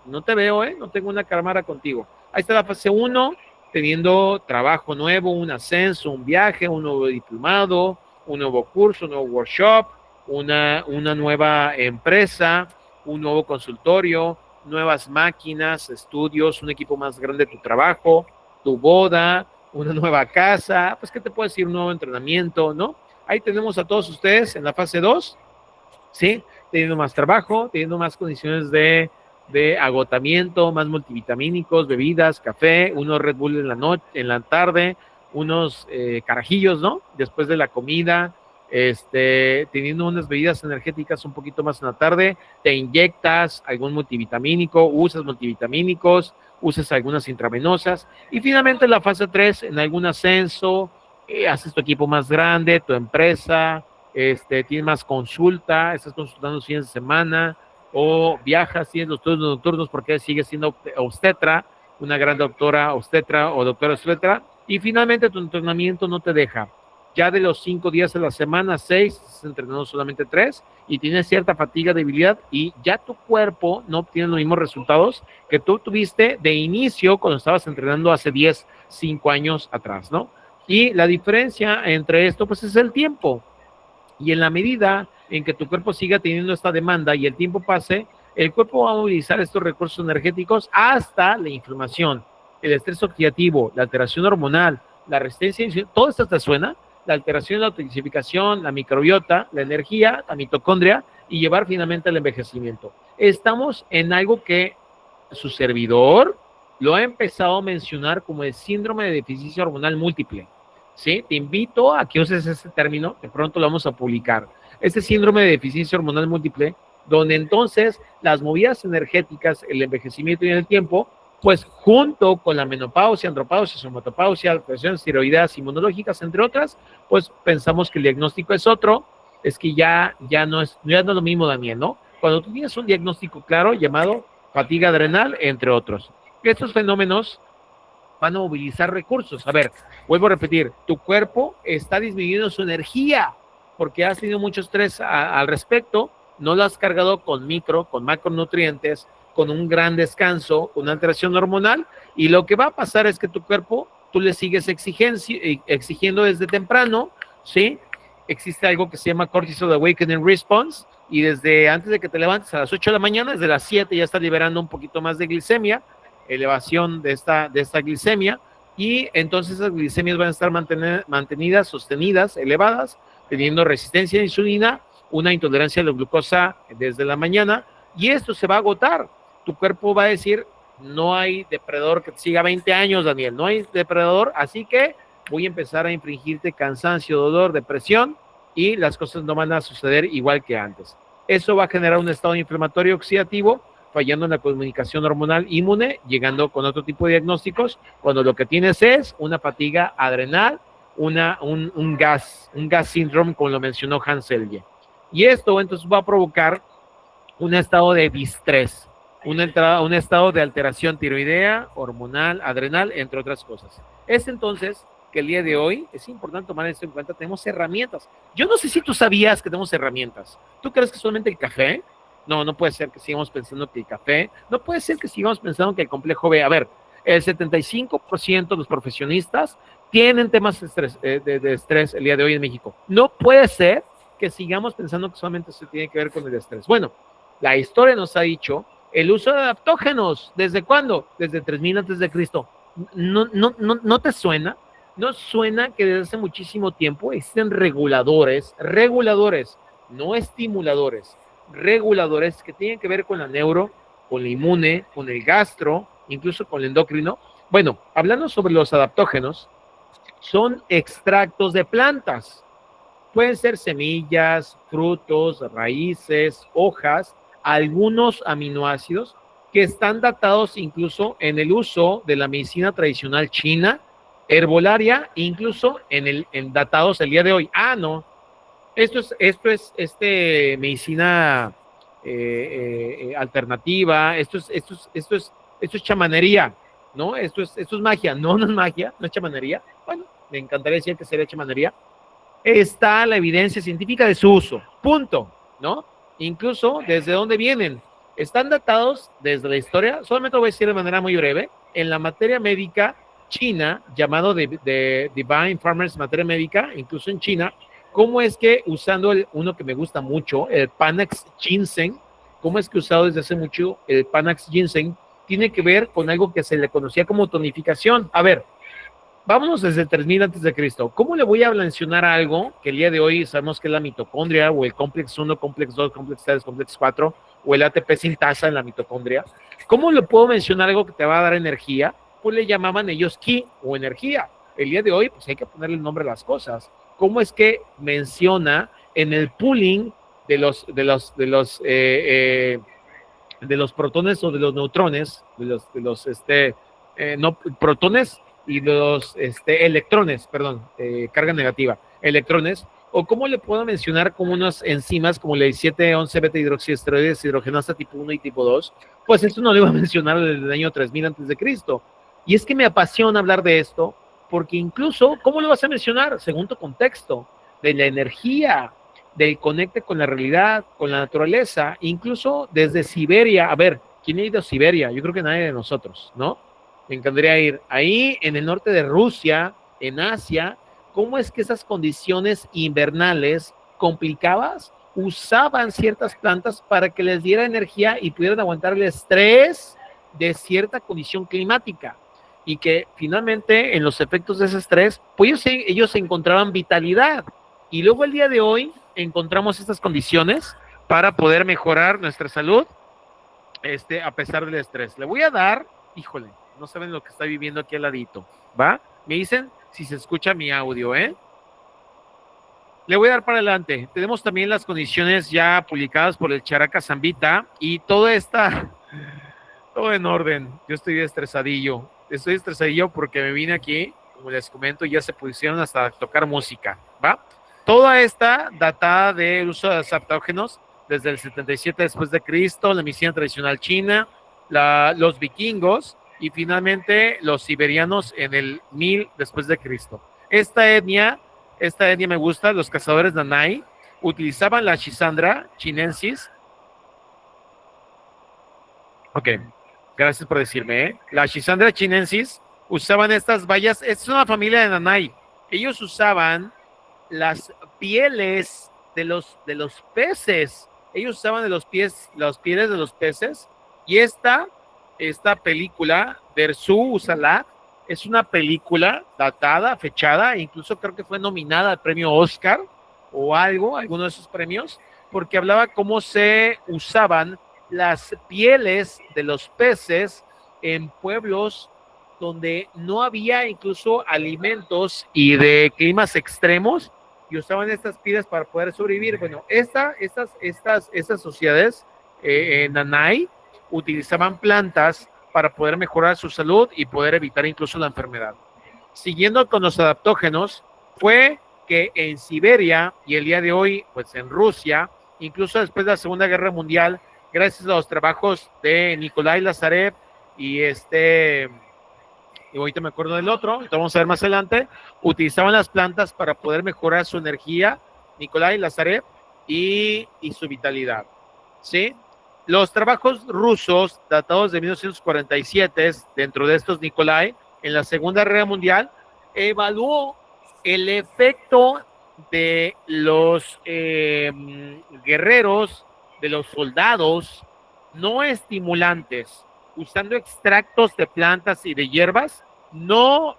no te veo, no tengo una cámara contigo. Ahí está la fase 1, teniendo trabajo nuevo, un ascenso, un viaje, un nuevo diplomado, un nuevo curso, un nuevo workshop, una nueva empresa, un nuevo consultorio, nuevas máquinas, estudios, un equipo más grande de tu trabajo, tu boda, una nueva casa, pues, ¿qué te puedo decir? Un nuevo entrenamiento, ¿no? Ahí tenemos a todos ustedes en la fase 2, ¿sí? Teniendo más trabajo, teniendo más condiciones de agotamiento, más multivitamínicos, bebidas, café, unos Red Bull en la noche, en la tarde, unos carajillos, ¿no? Después de la comida, teniendo unas bebidas energéticas un poquito más en la tarde, te inyectas algún multivitamínico, usas multivitamínicos, usas algunas intravenosas, y finalmente la fase 3, en algún ascenso, haces tu equipo más grande, tu empresa, tienes más consulta, estás consultando los fines de semana, o viajas, tienes los turnos nocturnos porque sigues siendo obstetra, una gran doctora obstetra o doctora obstetra, y finalmente tu entrenamiento no te deja. Ya de los 5 días a la semana, 6, estás entrenando solamente 3, y tienes cierta fatiga, debilidad, y ya tu cuerpo no obtiene los mismos resultados que tú tuviste de inicio cuando estabas entrenando hace 10, 5 años atrás, ¿no? Y la diferencia entre esto, pues, es el tiempo. Y en la medida en que tu cuerpo siga teniendo esta demanda y el tiempo pase, el cuerpo va a movilizar estos recursos energéticos hasta la inflamación, el estrés oxidativo, la alteración hormonal, la resistencia, todo esto te suena, la alteración, la toxificación, la microbiota, la energía, la mitocondria, y llevar finalmente al envejecimiento. Estamos en algo que su servidor lo ha empezado a mencionar como el síndrome de deficiencia hormonal múltiple. ¿Sí? Te invito a que uses ese término, de pronto lo vamos a publicar. Este síndrome de deficiencia hormonal múltiple, donde entonces las movidas energéticas, el envejecimiento y el tiempo, pues junto con la menopausia, andropausia, somatopausia, alteraciones tiroideas, inmunológicas, entre otras, pues pensamos que el diagnóstico es otro, es que ya no es lo mismo, Daniel, ¿no? Cuando tú tienes un diagnóstico claro llamado fatiga adrenal, entre otros. Estos fenómenos van a movilizar recursos. A ver, vuelvo a repetir, tu cuerpo está disminuyendo su energía porque has tenido mucho estrés al respecto, no lo has cargado con macronutrientes, con un gran descanso, con una alteración hormonal, y lo que va a pasar es que tu cuerpo, tú le sigues exigiendo desde temprano, ¿sí? Existe algo que se llama Cortisol Awakening Response, y desde antes de que te levantes a las 8 de la mañana, desde las 7 ya está liberando un poquito más de glicemia, elevación de esta glicemia, y entonces esas glicemias van a estar mantenidas, sostenidas, elevadas, teniendo resistencia a la insulina, una intolerancia a la glucosa desde la mañana, y esto se va a agotar. Tu cuerpo va a decir, no hay depredador que te siga 20 años, Daniel, no hay depredador, así que voy a empezar a infringirte cansancio, dolor, depresión, y las cosas no van a suceder igual que antes. Eso va a generar un estado inflamatorio oxidativo, fallando en la comunicación hormonal inmune, llegando con otro tipo de diagnósticos, cuando lo que tienes es una fatiga adrenal, un gas síndrome, como lo mencionó Hans Selye. Y esto entonces va a provocar un estado de distrés, un estado de alteración tiroidea, hormonal, adrenal, entre otras cosas. Es entonces que el día de hoy es importante tomar esto en cuenta, tenemos herramientas. Yo no sé si tú sabías que tenemos herramientas. ¿Tú crees que solamente el café? No puede ser que sigamos pensando que el café, no puede ser que sigamos pensando que el complejo B, a ver, el 75% de los profesionistas tienen temas de estrés el día de hoy en México. No puede ser que sigamos pensando que solamente se tiene que ver con el estrés. Bueno, la historia nos ha dicho el uso de adaptógenos. ¿Desde cuándo? Desde 3000 antes de Cristo. ¿No te suena? ¿No suena que desde hace muchísimo tiempo existen reguladores, no estimuladores, reguladores que tienen que ver con la neuro, con la inmune, con el gastro, incluso con el endocrino? Bueno, hablando sobre los adaptógenos, son extractos de plantas. Pueden ser semillas, frutos, raíces, hojas, algunos aminoácidos que están datados incluso en el uso de la medicina tradicional china, herbolaria, incluso en datados el día de hoy. No, esto es medicina alternativa, esto es chamanería, ¿no? Esto es magia. No es magia, no es chamanería. Bueno, me encantaría decir que sería chamanería. Está la evidencia científica de su uso, punto, ¿no? Incluso desde dónde vienen. Están datados desde la historia, solamente lo voy a decir de manera muy breve, en la materia médica china, llamado de Divine Farmers Materia Médica, incluso en China, cómo es que usando uno que me gusta mucho, el Panax Ginseng, cómo es que usado desde hace mucho el Panax Ginseng tiene que ver con algo que se le conocía como tonificación. A ver, vámonos desde 3000 antes de Cristo. ¿Cómo le voy a mencionar algo que el día de hoy sabemos que es la mitocondria o el complex 1, complex 2, complex 3, complex 4 o el ATP sintasa en la mitocondria? ¿Cómo le puedo mencionar algo que te va a dar energía? Pues le llamaban ellos ki o energía. El día de hoy pues hay que ponerle el nombre a las cosas. ¿Cómo es que menciona en el pooling de los protones o de los neutrones, no, protones y los electrones, perdón, carga negativa, electrones, o cómo le puedo mencionar como unas enzimas como la 17-11 beta hidroxiesteroides hidrogenasa tipo 1 y tipo 2, pues esto no lo iba a mencionar desde el año 3000 antes de Cristo. Y es que me apasiona hablar de esto, porque incluso, ¿cómo lo vas a mencionar? Según tu contexto, de la energía, del conecte con la realidad, con la naturaleza, incluso desde Siberia. A ver, ¿quién ha ido a Siberia? Yo creo que nadie de nosotros, ¿no? Me encantaría ir. Ahí en el norte de Rusia, en Asia, ¿cómo es que esas condiciones invernales complicadas usaban ciertas plantas para que les diera energía y pudieran aguantar el estrés de cierta condición climática? Y que finalmente en los efectos de ese estrés, pues ellos encontraban vitalidad. Y luego el día de hoy encontramos estas condiciones para poder mejorar nuestra salud a pesar del estrés. Le voy a dar, híjole, no saben lo que está viviendo aquí al ladito, ¿va? Me dicen si se escucha mi audio, ¿eh? Le voy a dar para adelante. Tenemos también las condiciones ya publicadas por el Characa Zambita y todo en orden. Yo estoy estresadillo. Estoy estresadillo porque me vine aquí, como les comento, ya se pusieron hasta tocar música, ¿va? Toda esta datada del uso de adaptógenos desde el 77 después de Cristo, la medicina tradicional china, los vikingos y finalmente los siberianos en el 1000 después de Cristo. Esta etnia me gusta, los cazadores Nanay utilizaban la Schisandra chinensis. Ok, gracias por decirme, ¿eh? La Schisandra chinensis usaban estas bayas, es una familia de Nanay. Ellos usaban las pieles de los peces. Ellos usaban las pieles de los peces. Y esta película, Dersu Usalak, es una película datada, fechada, incluso creo que fue nominada al premio Oscar o alguno de esos premios, porque hablaba cómo se usaban las pieles de los peces en pueblos donde no había incluso alimentos y de climas extremos, y usaban estas pieles para poder sobrevivir. Bueno, estas sociedades Nanay utilizaban plantas para poder mejorar su salud y poder evitar incluso la enfermedad. Siguiendo con los adaptógenos, fue que en Siberia y el día de hoy, pues en Rusia, incluso después de la Segunda Guerra Mundial, gracias a los trabajos de Nikolai Lazarev y ahorita me acuerdo del otro, vamos a ver más adelante, utilizaban las plantas para poder mejorar su energía, Nikolai Lazarev, y su vitalidad, ¿sí? Los trabajos rusos, datados de 1947, dentro de estos Nikolai, en la Segunda Guerra Mundial, evaluó el efecto de los guerreros, de los soldados no estimulantes, usando extractos de plantas y de hierbas, no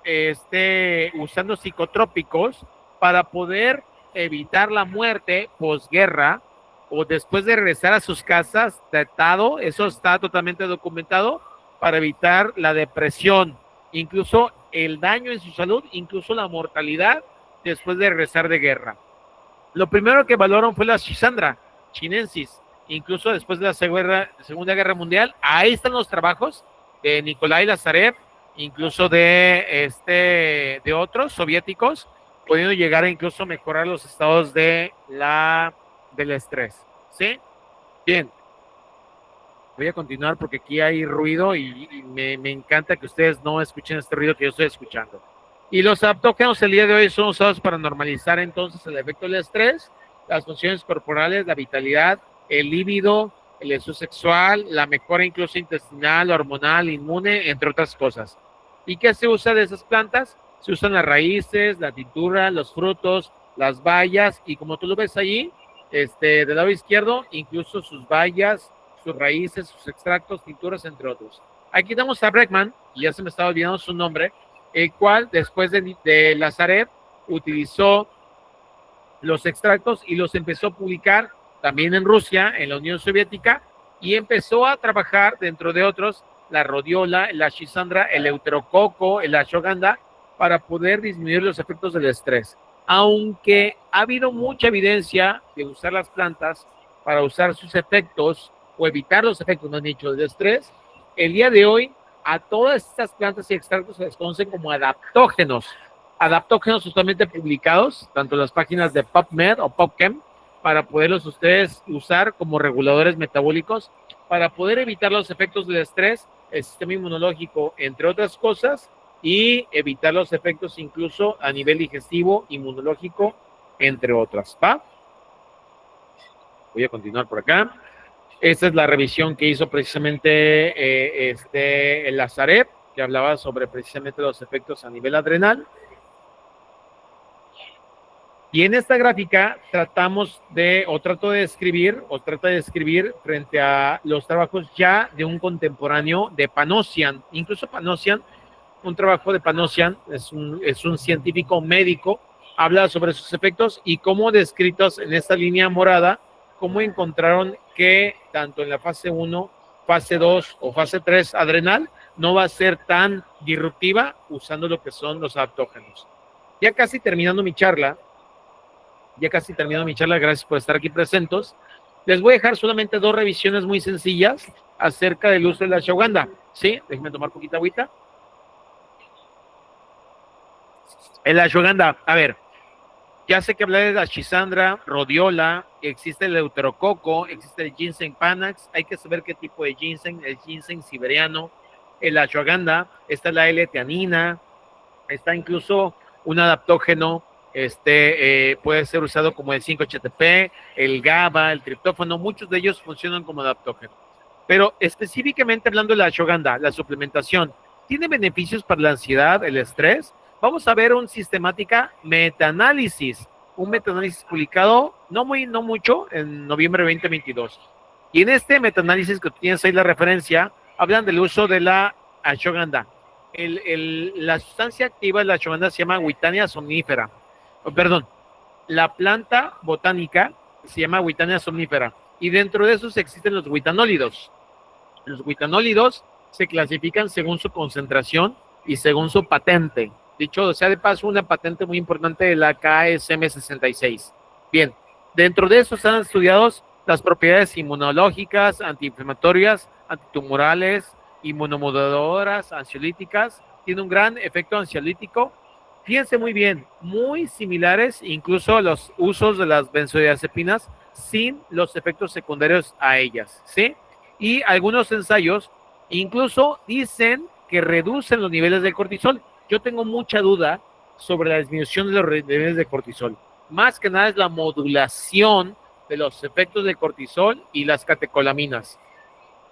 usando psicotrópicos para poder evitar la muerte posguerra o después de regresar a sus casas, tratado, eso está totalmente documentado, para evitar la depresión, incluso el daño en su salud, incluso la mortalidad después de regresar de guerra. Lo primero que valoraron fue la Schisandra chinensis, incluso después de la Segunda Guerra Mundial. Ahí están los trabajos de Nikolai Lazarev, incluso de otros soviéticos, pudiendo llegar a incluso mejorar los estados del estrés, ¿sí? Bien, voy a continuar porque aquí hay ruido y me encanta que ustedes no escuchen este ruido que yo estoy escuchando. Y los adaptógenos el día de hoy son usados para normalizar entonces el efecto del estrés, las funciones corporales, la vitalidad, el líbido, el deseo sexual, la mejora incluso intestinal, hormonal, inmune, entre otras cosas. ¿Y qué se usa de esas plantas? Se usan las raíces, la tintura, los frutos, las bayas, y como tú lo ves allí, del lado izquierdo, incluso sus bayas, sus raíces, sus extractos, tinturas, entre otros. Aquí tenemos a Bregman, y ya se me estaba olvidando su nombre, el cual después de Lazarev utilizó los extractos y los empezó a publicar también en Rusia, en la Unión Soviética, y empezó a trabajar dentro de otros, la rodiola, la schisandra, el euterococo, el ashwagandha, para poder disminuir los efectos del estrés. Aunque ha habido mucha evidencia de usar las plantas para usar sus efectos o evitar los efectos, no han dicho, del estrés, el día de hoy a todas estas plantas y extractos se les conocen como adaptógenos totalmente publicados, tanto en las páginas de PubMed o PubChem, para poderlos ustedes usar como reguladores metabólicos, para poder evitar los efectos del estrés, el sistema inmunológico, entre otras cosas, y evitar los efectos incluso a nivel digestivo, inmunológico, entre otras. ¿Va? Voy a continuar por acá. Esta es la revisión que hizo precisamente el Lazarev, que hablaba sobre precisamente los efectos a nivel adrenal. Y en esta gráfica trato de describir frente a los trabajos ya de un contemporáneo de Panosian. Incluso Panosian, un trabajo de Panosian, es un científico médico, habla sobre sus efectos y cómo descritos en esta línea morada, cómo encontraron que tanto en la fase 1, fase 2 o fase 3 adrenal no va a ser tan disruptiva usando lo que son los adaptógenos. Ya casi terminando mi charla, gracias por estar aquí presentes. Les voy a dejar solamente 2 revisiones muy sencillas acerca del uso de la ashwagandha. ¿Sí? Déjenme tomar poquita agüita. El ashwagandha, a ver, ya sé que hablé de la schisandra, rodiola, existe el euterococo, existe el ginseng panax, hay que saber qué tipo de ginseng, el ginseng siberiano, el ashwagandha, está la L-teanina, está incluso un adaptógeno, puede ser usado como el 5-HTP, el GABA, el triptófano, muchos de ellos funcionan como adaptógeno. Pero específicamente hablando de la ashwagandha, la suplementación, ¿tiene beneficios para la ansiedad, el estrés? Vamos a ver un sistemática metaanálisis, un metaanálisis publicado no mucho, en noviembre de 2022. Y en este metaanálisis que tienes ahí la referencia, hablan del uso de la ashwagandha. La sustancia activa de la ashwagandha se llama Witania somnífera. Perdón, la planta botánica se llama Witania somnífera y dentro de esos existen los witanólidos. Los witanólidos se clasifican según su concentración y según su patente. Dicho sea de paso, una patente muy importante de la KSM 66. Bien, dentro de esos están estudiados las propiedades inmunológicas, antiinflamatorias, antitumorales, inmunomoduladoras, ansiolíticas. Tiene un gran efecto ansiolítico. Fíjense muy bien, muy similares incluso a los usos de las benzodiazepinas sin los efectos secundarios a ellas, ¿sí? Y algunos ensayos incluso dicen que reducen los niveles de cortisol. Yo tengo mucha duda sobre la disminución de los niveles de cortisol. Más que nada es la modulación de los efectos del cortisol y las catecolaminas.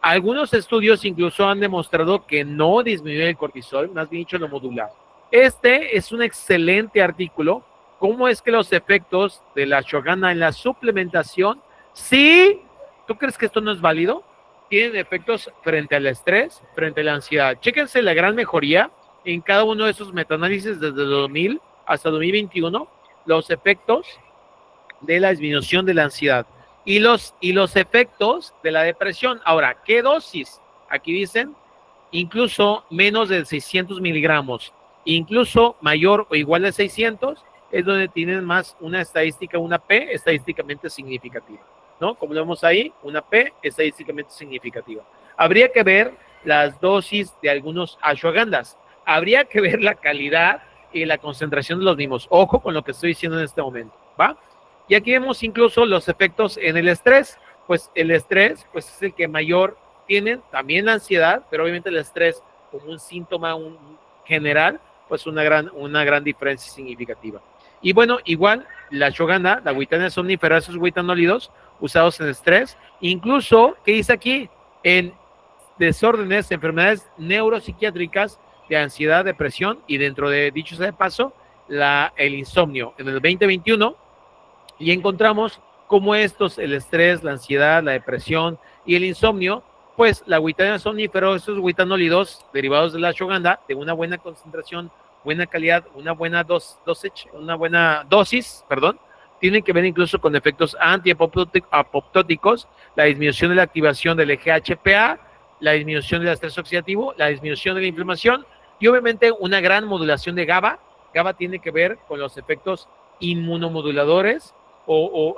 Algunos estudios incluso han demostrado que no disminuye el cortisol, más bien dicho lo modula. Este es un excelente artículo. ¿Cómo es que los efectos de la ashwagandha en la suplementación, sí, ¿tú crees que esto no es válido? Tienen efectos frente al estrés, frente a la ansiedad. Chéquense la gran mejoría en cada uno de esos metaanálisis desde 2000 hasta 2021, los efectos de la disminución de la ansiedad y los efectos de la depresión. Ahora, ¿qué dosis? Aquí dicen incluso menos de 600 miligramos. Incluso mayor o igual a 600 es donde tienen más una estadística, una P estadísticamente significativa, ¿no? Como lo vemos ahí, una P estadísticamente significativa. Habría que ver las dosis de algunos ashwagandhas, habría que ver la calidad y la concentración de los mismos. Ojo con lo que estoy diciendo en este momento, ¿va? Y aquí vemos incluso los efectos en el estrés. Pues el estrés pues es el que mayor tienen, también la ansiedad, pero obviamente el estrés como un síntoma general, pues una gran diferencia significativa. Y bueno, igual la ashwagandha, la Witania somnífera, esos witanólidos usados en estrés, incluso, ¿qué dice aquí? En desórdenes, enfermedades neuropsiquiátricas de ansiedad, depresión y dentro de, dicho sea de paso, el insomnio. En el 2021 y encontramos como estos, el estrés, la ansiedad, la depresión y el insomnio, pues la agüita de somnífero, esos guitanólidos derivados de la ashwagandha, de una buena concentración, buena calidad, una buena dosis, tienen que ver incluso con efectos antiapoptóticos, la disminución de la activación del eje HPA, la disminución del estrés oxidativo, la disminución de la inflamación y obviamente una gran modulación de GABA. GABA tiene que ver con los efectos inmunomoduladores o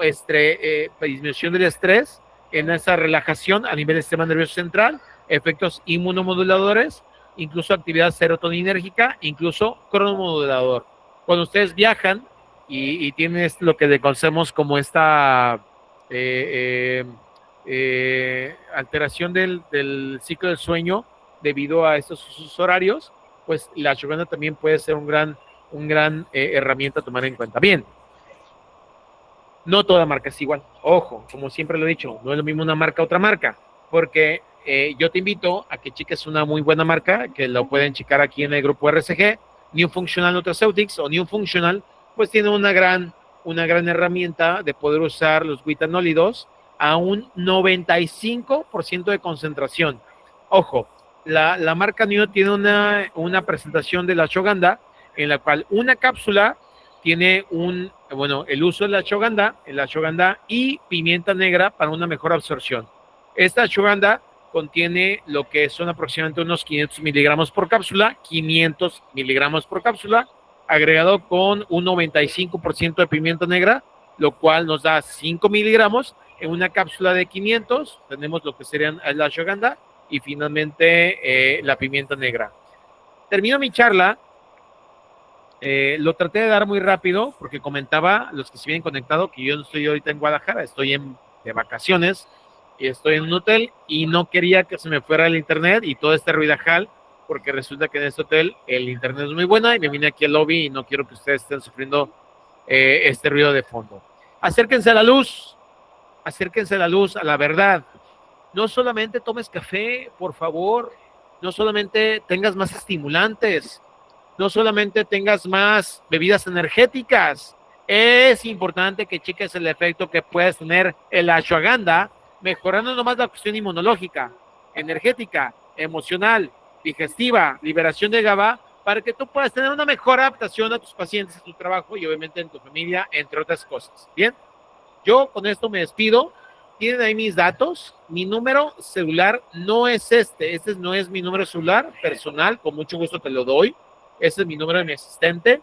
disminución del estrés en esa relajación a nivel del sistema nervioso central, efectos inmunomoduladores, incluso actividad serotoninérgica, incluso cronomodulador. Cuando ustedes viajan y tienen lo que conocemos como esta alteración del ciclo del sueño debido a estos usos horarios, pues la ashwagandha también puede ser un gran herramienta a tomar en cuenta. Bien, no toda marca es igual. Ojo, como siempre lo he dicho, no es lo mismo una marca a otra marca, porque yo te invito a que cheques una muy buena marca, que lo pueden checar aquí en el grupo RCG, New Functional Nutraceutics o New Functional, pues tiene una gran herramienta de poder usar los guitanólidos a un 95% de concentración. Ojo, la marca New tiene una presentación de la ashwagandha en la cual una cápsula tiene el uso de la ashwagandha y pimienta negra para una mejor absorción. Esta ashwagandha contiene lo que son aproximadamente unos 500 miligramos por cápsula, agregado con un 95% de pimienta negra, lo cual nos da 5 miligramos en una cápsula de 500. Tenemos lo que serían la ashwagandha y finalmente la pimienta negra. Termino mi charla. Lo traté de dar muy rápido porque comentaba los que se vienen conectado que yo no estoy ahorita en Guadalajara, estoy de vacaciones y estoy en un hotel y no quería que se me fuera el internet y todo este ruidajal, porque resulta que en este hotel el internet es muy buena y me vine aquí al lobby y no quiero que ustedes estén sufriendo este ruido de fondo. Acérquense a la luz, a la verdad. No solamente tomes café, por favor, no solamente tengas más estimulantes, no solamente tengas más bebidas energéticas, es importante que cheques el efecto que puedes tener en la ashwagandha, mejorando nomás la cuestión inmunológica, energética, emocional, digestiva, liberación de GABA, para que tú puedas tener una mejor adaptación a tus pacientes, a tu trabajo y obviamente en tu familia, entre otras cosas. Bien, yo con esto me despido. Tienen ahí mis datos. Mi número celular no es este no es mi número celular personal, con mucho gusto te lo doy. Ese es mi número de mi asistente.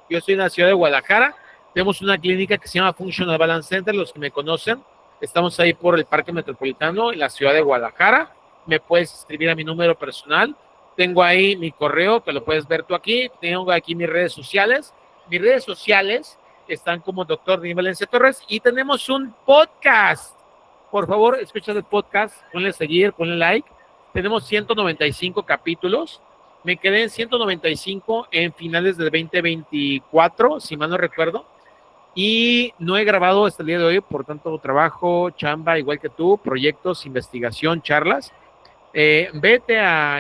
Yo estoy en la ciudad de Guadalajara. Tenemos una clínica que se llama Functional Balance Center, los que me conocen. Estamos ahí por el Parque Metropolitano, en la ciudad de Guadalajara. Me puedes escribir a mi número personal. Tengo ahí mi correo, que lo puedes ver tú aquí. Tengo aquí mis redes sociales. Mis redes sociales están como Dr. Daniel Valencia Torres. Y tenemos un podcast. Por favor, escucha el podcast. Ponle seguir, ponle like. Tenemos 195 capítulos. Me quedé en 195 en finales del 2024, si mal no recuerdo, y no he grabado hasta el día de hoy, por tanto trabajo, chamba, igual que tú, proyectos, investigación, charlas. Vete a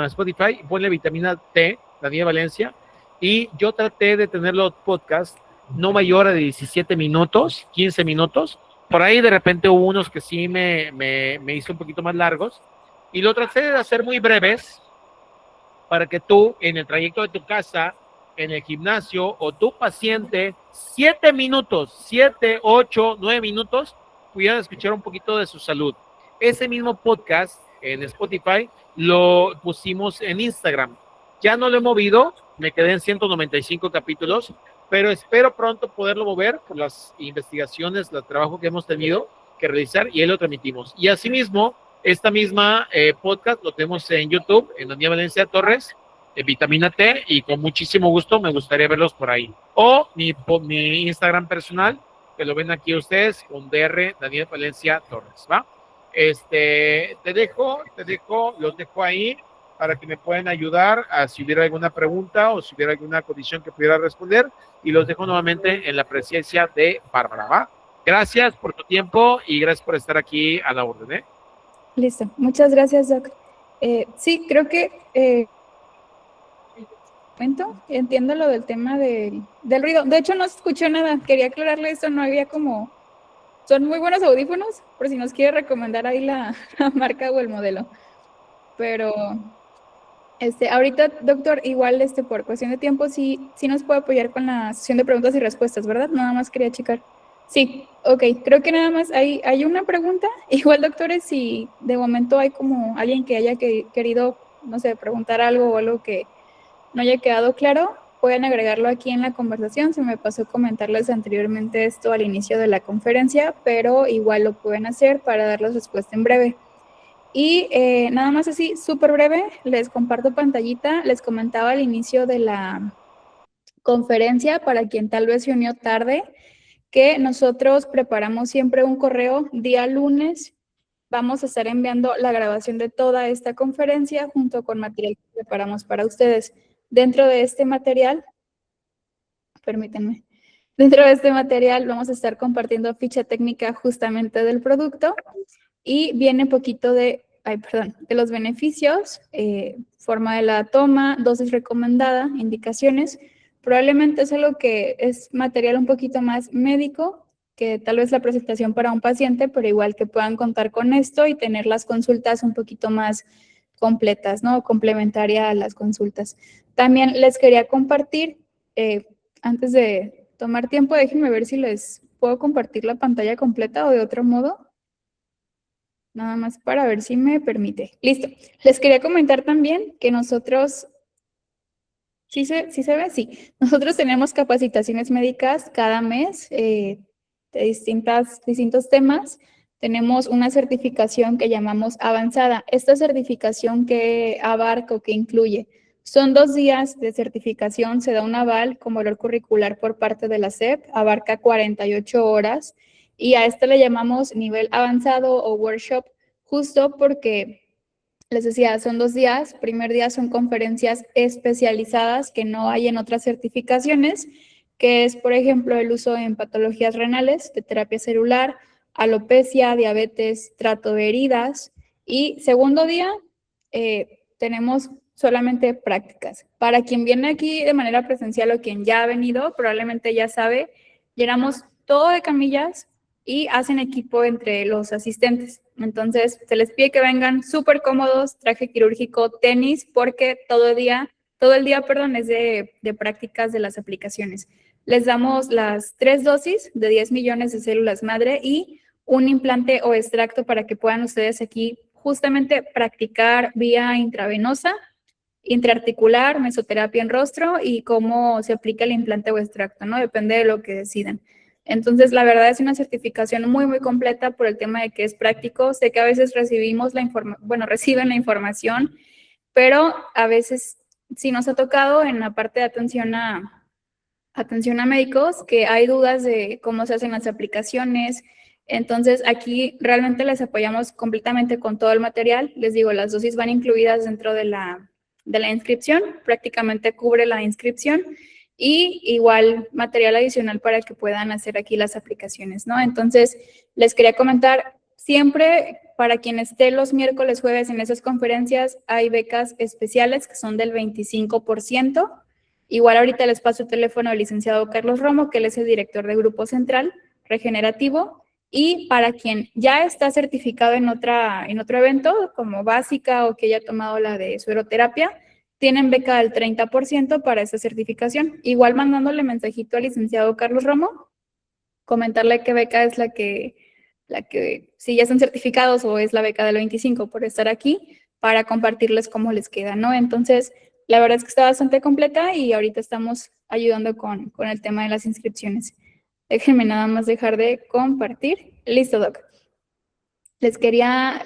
Spotify, ponle vitamina T, Daniel Valencia, y yo traté de tener los podcasts no mayor a de 17 minutos, 15 minutos, por ahí de repente hubo unos que sí me hizo un poquito más largos, y lo traté de hacer muy breves para que tú, en el trayecto de tu casa, en el gimnasio o tu paciente, 7 minutos, 7, 8, 9 minutos, pudieran escuchar un poquito de su salud. Ese mismo podcast en Spotify lo pusimos en Instagram. Ya no lo he movido, me quedé en 195 capítulos, pero espero pronto poderlo mover por las investigaciones, el trabajo que hemos tenido que realizar y ahí lo transmitimos. Y asimismo, esta misma podcast lo tenemos en YouTube, en Daniel Valencia Torres, Vitamina T, y con muchísimo gusto me gustaría verlos por ahí. O mi Instagram personal, que lo ven aquí ustedes, con DR Daniel Valencia Torres, ¿va? Los dejo ahí para que me puedan ayudar a si hubiera alguna pregunta o si hubiera alguna condición que pudiera responder, y los dejo nuevamente en la presencia de Bárbara, ¿va? Gracias por tu tiempo y gracias por estar aquí a la orden, ¿eh? Listo, muchas gracias, Doc. Sí, creo que momento. Entiendo lo del tema del ruido. De hecho, no se escuchó nada. Quería aclararle eso. No había como... Son muy buenos audífonos, por si nos quiere recomendar ahí la, la marca o el modelo. Pero ahorita, doctor, igual por cuestión de tiempo, sí nos puede apoyar con la sesión de preguntas y respuestas, ¿verdad? Nada más quería checar. Sí, ok, creo que nada más hay una pregunta. Igual, doctores, si de momento hay como alguien que haya querido, no sé, preguntar algo o algo que no haya quedado claro, pueden agregarlo aquí en la conversación. Se me pasó comentarles anteriormente esto al inicio de la conferencia, pero igual lo pueden hacer para darles respuesta en breve. Y nada más así, súper breve, les comparto pantallita. Les comentaba al inicio de la conferencia, para quien tal vez se unió tarde, que nosotros preparamos siempre un correo día lunes. Vamos a estar enviando la grabación de toda esta conferencia junto con material que preparamos para ustedes. Dentro de este material, permítanme, dentro de este material vamos a estar compartiendo ficha técnica justamente del producto y viene poquito de los beneficios, forma de la toma, dosis recomendada, indicaciones. Probablemente es algo que es material un poquito más médico que tal vez la presentación para un paciente, pero igual que puedan contar con esto y tener las consultas un poquito más completas, ¿no? Complementaria a las consultas. También les quería compartir, antes de tomar tiempo, déjenme ver si les puedo compartir la pantalla completa o de otro modo. Nada más para ver si me permite. Listo. Les quería comentar también que nosotros, ¿sí se ve? Sí. Nosotros tenemos capacitaciones médicas cada mes de distintos temas. Tenemos una certificación que llamamos avanzada. Esta certificación que abarca o que incluye son 2 días de certificación, se da un aval con valor curricular por parte de la SEP, abarca 48 horas y a este le llamamos nivel avanzado o workshop, justo porque les decía, son 2 días. Primer día son conferencias especializadas que no hay en otras certificaciones, que es, por ejemplo, el uso en patologías renales, de terapia celular, alopecia, diabetes, trato de heridas. Y segundo día, tenemos solamente prácticas. Para quien viene aquí de manera presencial o quien ya ha venido, probablemente ya sabe, llenamos todo de camillas y hacen equipo entre los asistentes. Entonces, se les pide que vengan súper cómodos, traje quirúrgico, tenis, porque todo el día, es de prácticas de las aplicaciones. Les damos las 3 dosis de 10 millones de células madre y un implante o extracto para que puedan ustedes aquí justamente practicar vía intravenosa, intraarticular, mesoterapia en rostro y cómo se aplica el implante o extracto, ¿no? Depende de lo que decidan. Entonces, la verdad es una certificación muy, muy completa por el tema de que es práctico. Sé que a veces recibimos reciben la información, pero a veces sí nos ha tocado en la parte de atención a médicos que hay dudas de cómo se hacen las aplicaciones. Entonces, aquí realmente les apoyamos completamente con todo el material. Les digo, las dosis van incluidas dentro de la inscripción, prácticamente cubre la inscripción y igual material adicional para que puedan hacer aquí las aplicaciones, ¿no? Entonces, les quería comentar, siempre para quien esté los miércoles, jueves en esas conferencias, hay becas especiales que son del 25%. Igual ahorita les paso el teléfono del licenciado Carlos Romo, que él es el director de Grupo Central Regenerativo. Y para quien ya está certificado en otro evento, como básica o que haya tomado la de sueroterapia, tienen beca del 30% para esa certificación. Igual mandándole mensajito al licenciado Carlos Romo, comentarle qué beca es la que si ya están certificados o es la beca del 25 por estar aquí, para compartirles cómo les queda, ¿no? Entonces, la verdad es que está bastante completa y ahorita estamos ayudando con el tema de las inscripciones. Déjenme nada más dejar de compartir. Listo, Doc. Les quería,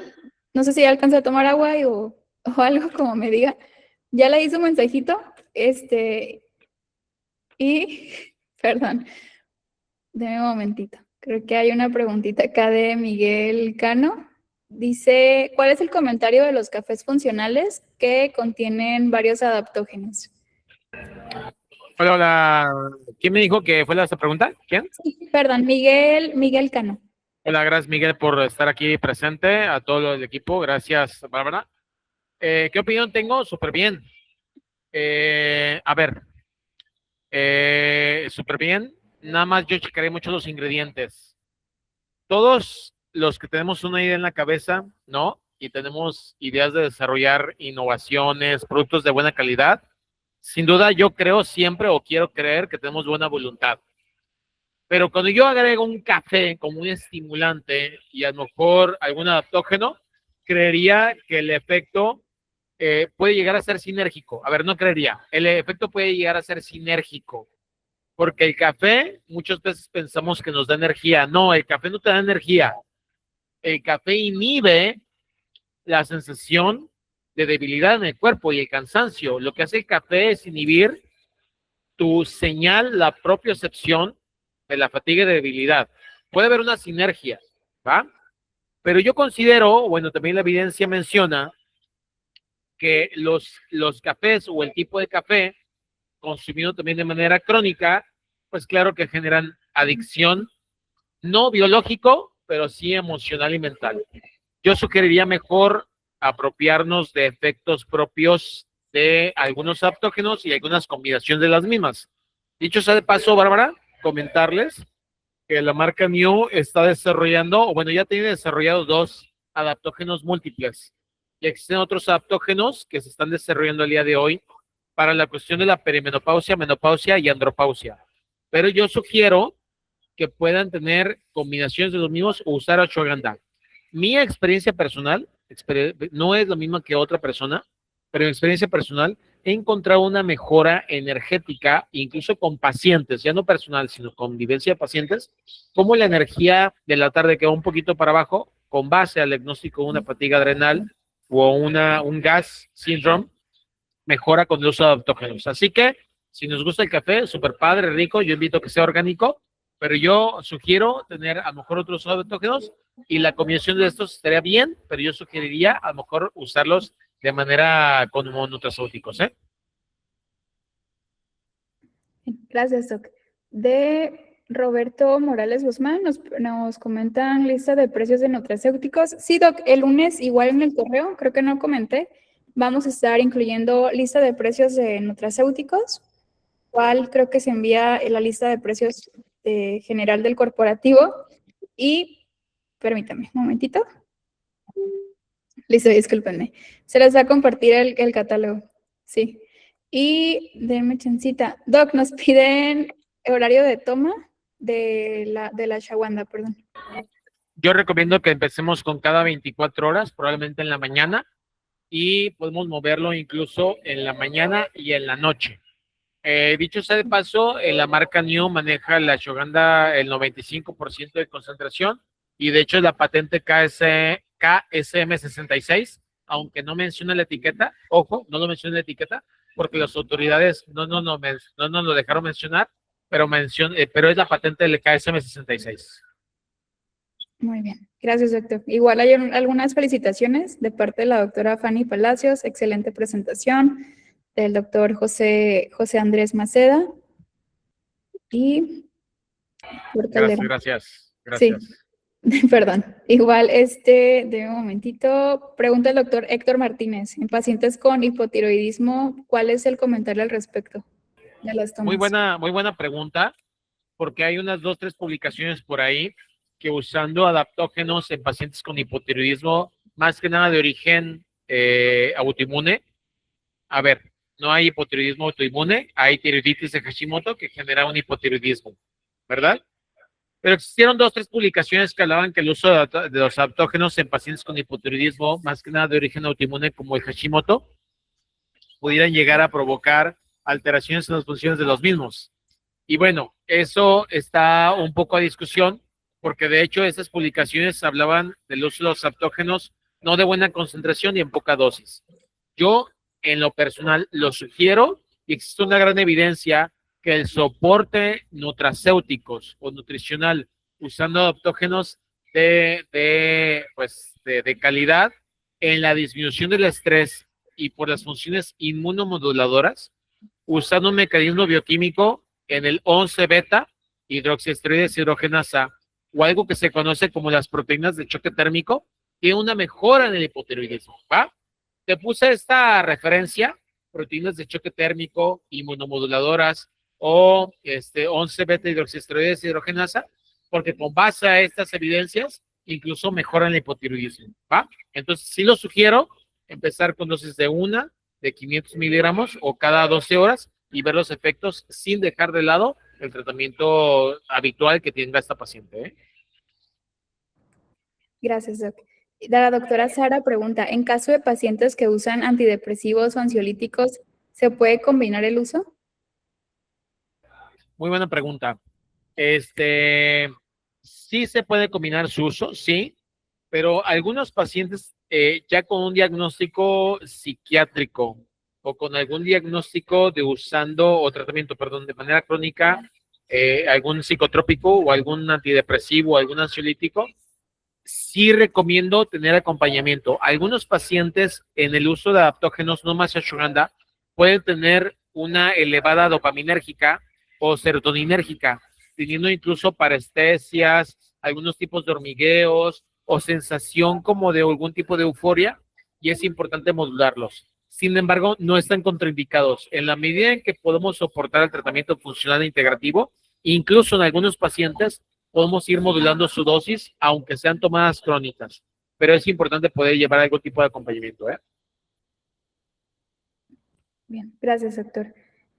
no sé si alcanza a tomar agua o algo como me diga. Ya le hice un mensajito, y, perdón, deme un momentito. Creo que hay una preguntita acá de Miguel Cano. Dice, ¿cuál es el comentario de los cafés funcionales que contienen varios adaptógenos? Hola, hola. ¿Quién me dijo que fue esa pregunta? ¿Quién? Sí, perdón, Miguel Cano. Hola, gracias Miguel por estar aquí presente, a todo el equipo. Gracias, Bárbara. ¿Qué opinión tengo? Súper bien. A ver, súper bien. Nada más yo checaré mucho los ingredientes. Todos los que tenemos una idea en la cabeza, ¿no? Y tenemos ideas de desarrollar innovaciones, productos de buena calidad, sin duda yo creo siempre o quiero creer que tenemos buena voluntad. Pero cuando yo agrego un café como un estimulante y a lo mejor algún adaptógeno, creería que el efecto puede llegar a ser sinérgico. A ver, no creería. El efecto puede llegar a ser sinérgico. Porque el café, muchas veces pensamos que nos da energía. No, el café no te da energía. El café inhibe la sensación de debilidad en el cuerpo y el cansancio. Lo que hace el café es inhibir tu señal, la propiocepción de la fatiga y de debilidad. Puede haber una sinergia, ¿va? Pero yo considero, bueno, también la evidencia menciona que los cafés o el tipo de café consumido también de manera crónica, pues claro que generan adicción, no biológico, pero sí emocional y mental. Yo sugeriría mejor apropiarnos de efectos propios de algunos aptógenos y algunas combinaciones de las mismas. Dicho sea de paso, Bárbara, comentarles que la marca New está desarrollando, o bueno, ya tiene desarrollado 2 adaptógenos múltiples. Y existen otros adaptógenos que se están desarrollando el día de hoy para la cuestión de la perimenopausia, menopausia y andropausia. Pero yo sugiero que puedan tener combinaciones de los mismos o usar ashwagandha. Mi experiencia personal no es lo mismo que otra persona, pero en experiencia personal he encontrado una mejora energética, incluso con pacientes, ya no personal, sino con vivencia de pacientes, como la energía de la tarde queda un poquito para abajo, con base al diagnóstico de una fatiga adrenal o un gas síndrome, mejora con el uso de adaptógenos. Así que, si nos gusta el café, súper padre, rico, yo invito a que sea orgánico, pero yo sugiero tener a lo mejor otros adaptógenos y la combinación de estos estaría bien, pero yo sugeriría a lo mejor usarlos de manera como nutracéuticos, ¿eh? Gracias, Doc. De Roberto Morales Guzmán nos comentan lista de precios de nutracéuticos. Sí, Doc, el lunes igual en el correo, creo que no comenté, vamos a estar incluyendo lista de precios de nutracéuticos, cual creo que se envía en la lista de precios general del corporativo. Y permítame un momentito. Listo, discúlpenme. Se les va a compartir el catálogo. Sí. Y denme chancita. Doc, nos piden horario de toma de la ashwagandha, perdón. Yo recomiendo que empecemos con cada 24 horas, probablemente en la mañana, y podemos moverlo incluso en la mañana y en la noche. Dicho sea de paso, la marca New maneja la ashwagandha el 95% de concentración y de hecho es la patente KSM66, aunque no menciona la etiqueta, ojo, no lo menciona la etiqueta, porque las autoridades no lo dejaron mencionar, pero es la patente del KSM66. Muy bien. Gracias, doctor. Igual hay algunas felicitaciones de parte de la doctora Fanny Palacios. Excelente presentación. Del doctor José Andrés Maceda. Y Gracias. Sí, perdón. Igual, de un momentito, pregunta el doctor Héctor Martínez. En pacientes con hipotiroidismo, ¿cuál es el comentario al respecto de las tomas? Muy buena pregunta, porque hay unas 2, 3 publicaciones por ahí que usando adaptógenos en pacientes con hipotiroidismo, más que nada de origen autoinmune. A ver, no hay hipotiroidismo autoinmune, hay tiroiditis de Hashimoto que genera un hipotiroidismo, ¿verdad? Pero existieron 2, 3 publicaciones que hablaban que el uso de los adaptógenos en pacientes con hipotiroidismo, más que nada de origen autoinmune como el Hashimoto, pudieran llegar a provocar alteraciones en las funciones de los mismos. Y bueno, eso está un poco a discusión, porque de hecho esas publicaciones hablaban del uso de los adaptógenos no de buena concentración y en poca dosis. Yo, en lo personal, lo sugiero y existe una gran evidencia que el soporte nutracéuticos o nutricional usando adaptógenos de calidad en la disminución del estrés y por las funciones inmunomoduladoras, usando un mecanismo bioquímico en el 11 beta hidroxiesteroides hidrogenasa o algo que se conoce como las proteínas de choque térmico, tiene una mejora en el hipotiroidismo, ¿va? Te puse esta referencia proteínas de choque térmico, inmunomoduladoras o 11 beta hidroxiesteroides hidrogenasa, porque con base a estas evidencias incluso mejoran el hipotiroidismo, ¿va? Entonces sí lo sugiero empezar con dosis de 500 miligramos o cada 12 horas y ver los efectos sin dejar de lado el tratamiento habitual que tenga esta paciente, ¿eh? Gracias, Doc. La doctora Sara pregunta, en caso de pacientes que usan antidepresivos o ansiolíticos, ¿se puede combinar el uso? Muy buena pregunta. Sí se puede combinar su uso, sí, pero algunos pacientes ya con un diagnóstico psiquiátrico o con algún diagnóstico de usando o tratamiento, perdón, de manera crónica, algún psicotrópico o algún antidepresivo o algún ansiolítico, sí recomiendo tener acompañamiento. Algunos pacientes en el uso de adaptógenos no más ashwagandha pueden tener una elevada dopaminérgica o serotoninérgica, teniendo incluso parestesias, algunos tipos de hormigueos o sensación como de algún tipo de euforia, y es importante modularlos. Sin embargo, no están contraindicados. En la medida en que podemos soportar el tratamiento funcional e integrativo, incluso en algunos pacientes podemos ir modulando su dosis, aunque sean tomadas crónicas, pero es importante poder llevar algún tipo de acompañamiento, ¿eh? Bien, gracias, doctor.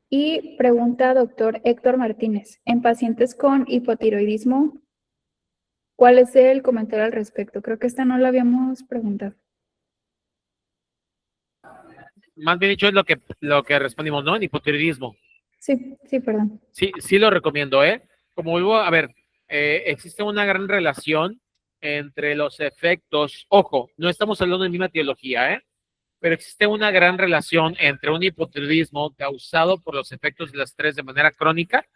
Y pregunta doctor Héctor Martínez, en pacientes con hipotiroidismo, ¿cuál es el comentario al respecto? Creo que esta no la habíamos preguntado. Más bien dicho es lo que respondimos, ¿no? En hipotiroidismo. Sí, perdón. Sí lo recomiendo, ¿eh? Como vuelvo a ver, existe una gran relación entre los efectos, ojo, no estamos hablando de misma etiología, ¿eh? Pero existe una gran relación entre un hipotiroidismo causado por los efectos del estrés de manera crónica,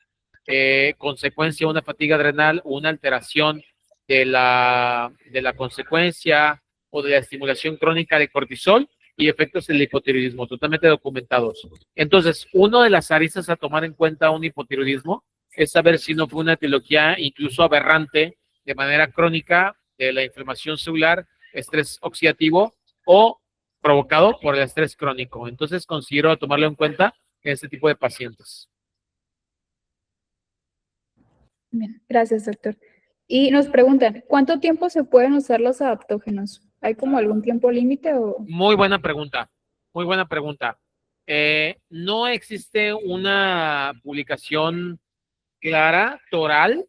consecuencia de una fatiga adrenal o una alteración de la consecuencia o de la estimulación crónica de cortisol y efectos del hipotiroidismo, totalmente documentados. Entonces, una de las aristas a tomar en cuenta un hipotiroidismo es saber si no fue una etiología incluso aberrante de manera crónica de la inflamación celular, estrés oxidativo o provocado por el estrés crónico. Entonces, considero tomarlo en cuenta en este tipo de pacientes. Bien, gracias, doctor. Y nos preguntan, ¿cuánto tiempo se pueden usar los adaptógenos? ¿Hay como algún tiempo límite o...? Muy buena pregunta, muy buena pregunta. No existe una publicación clara, toral,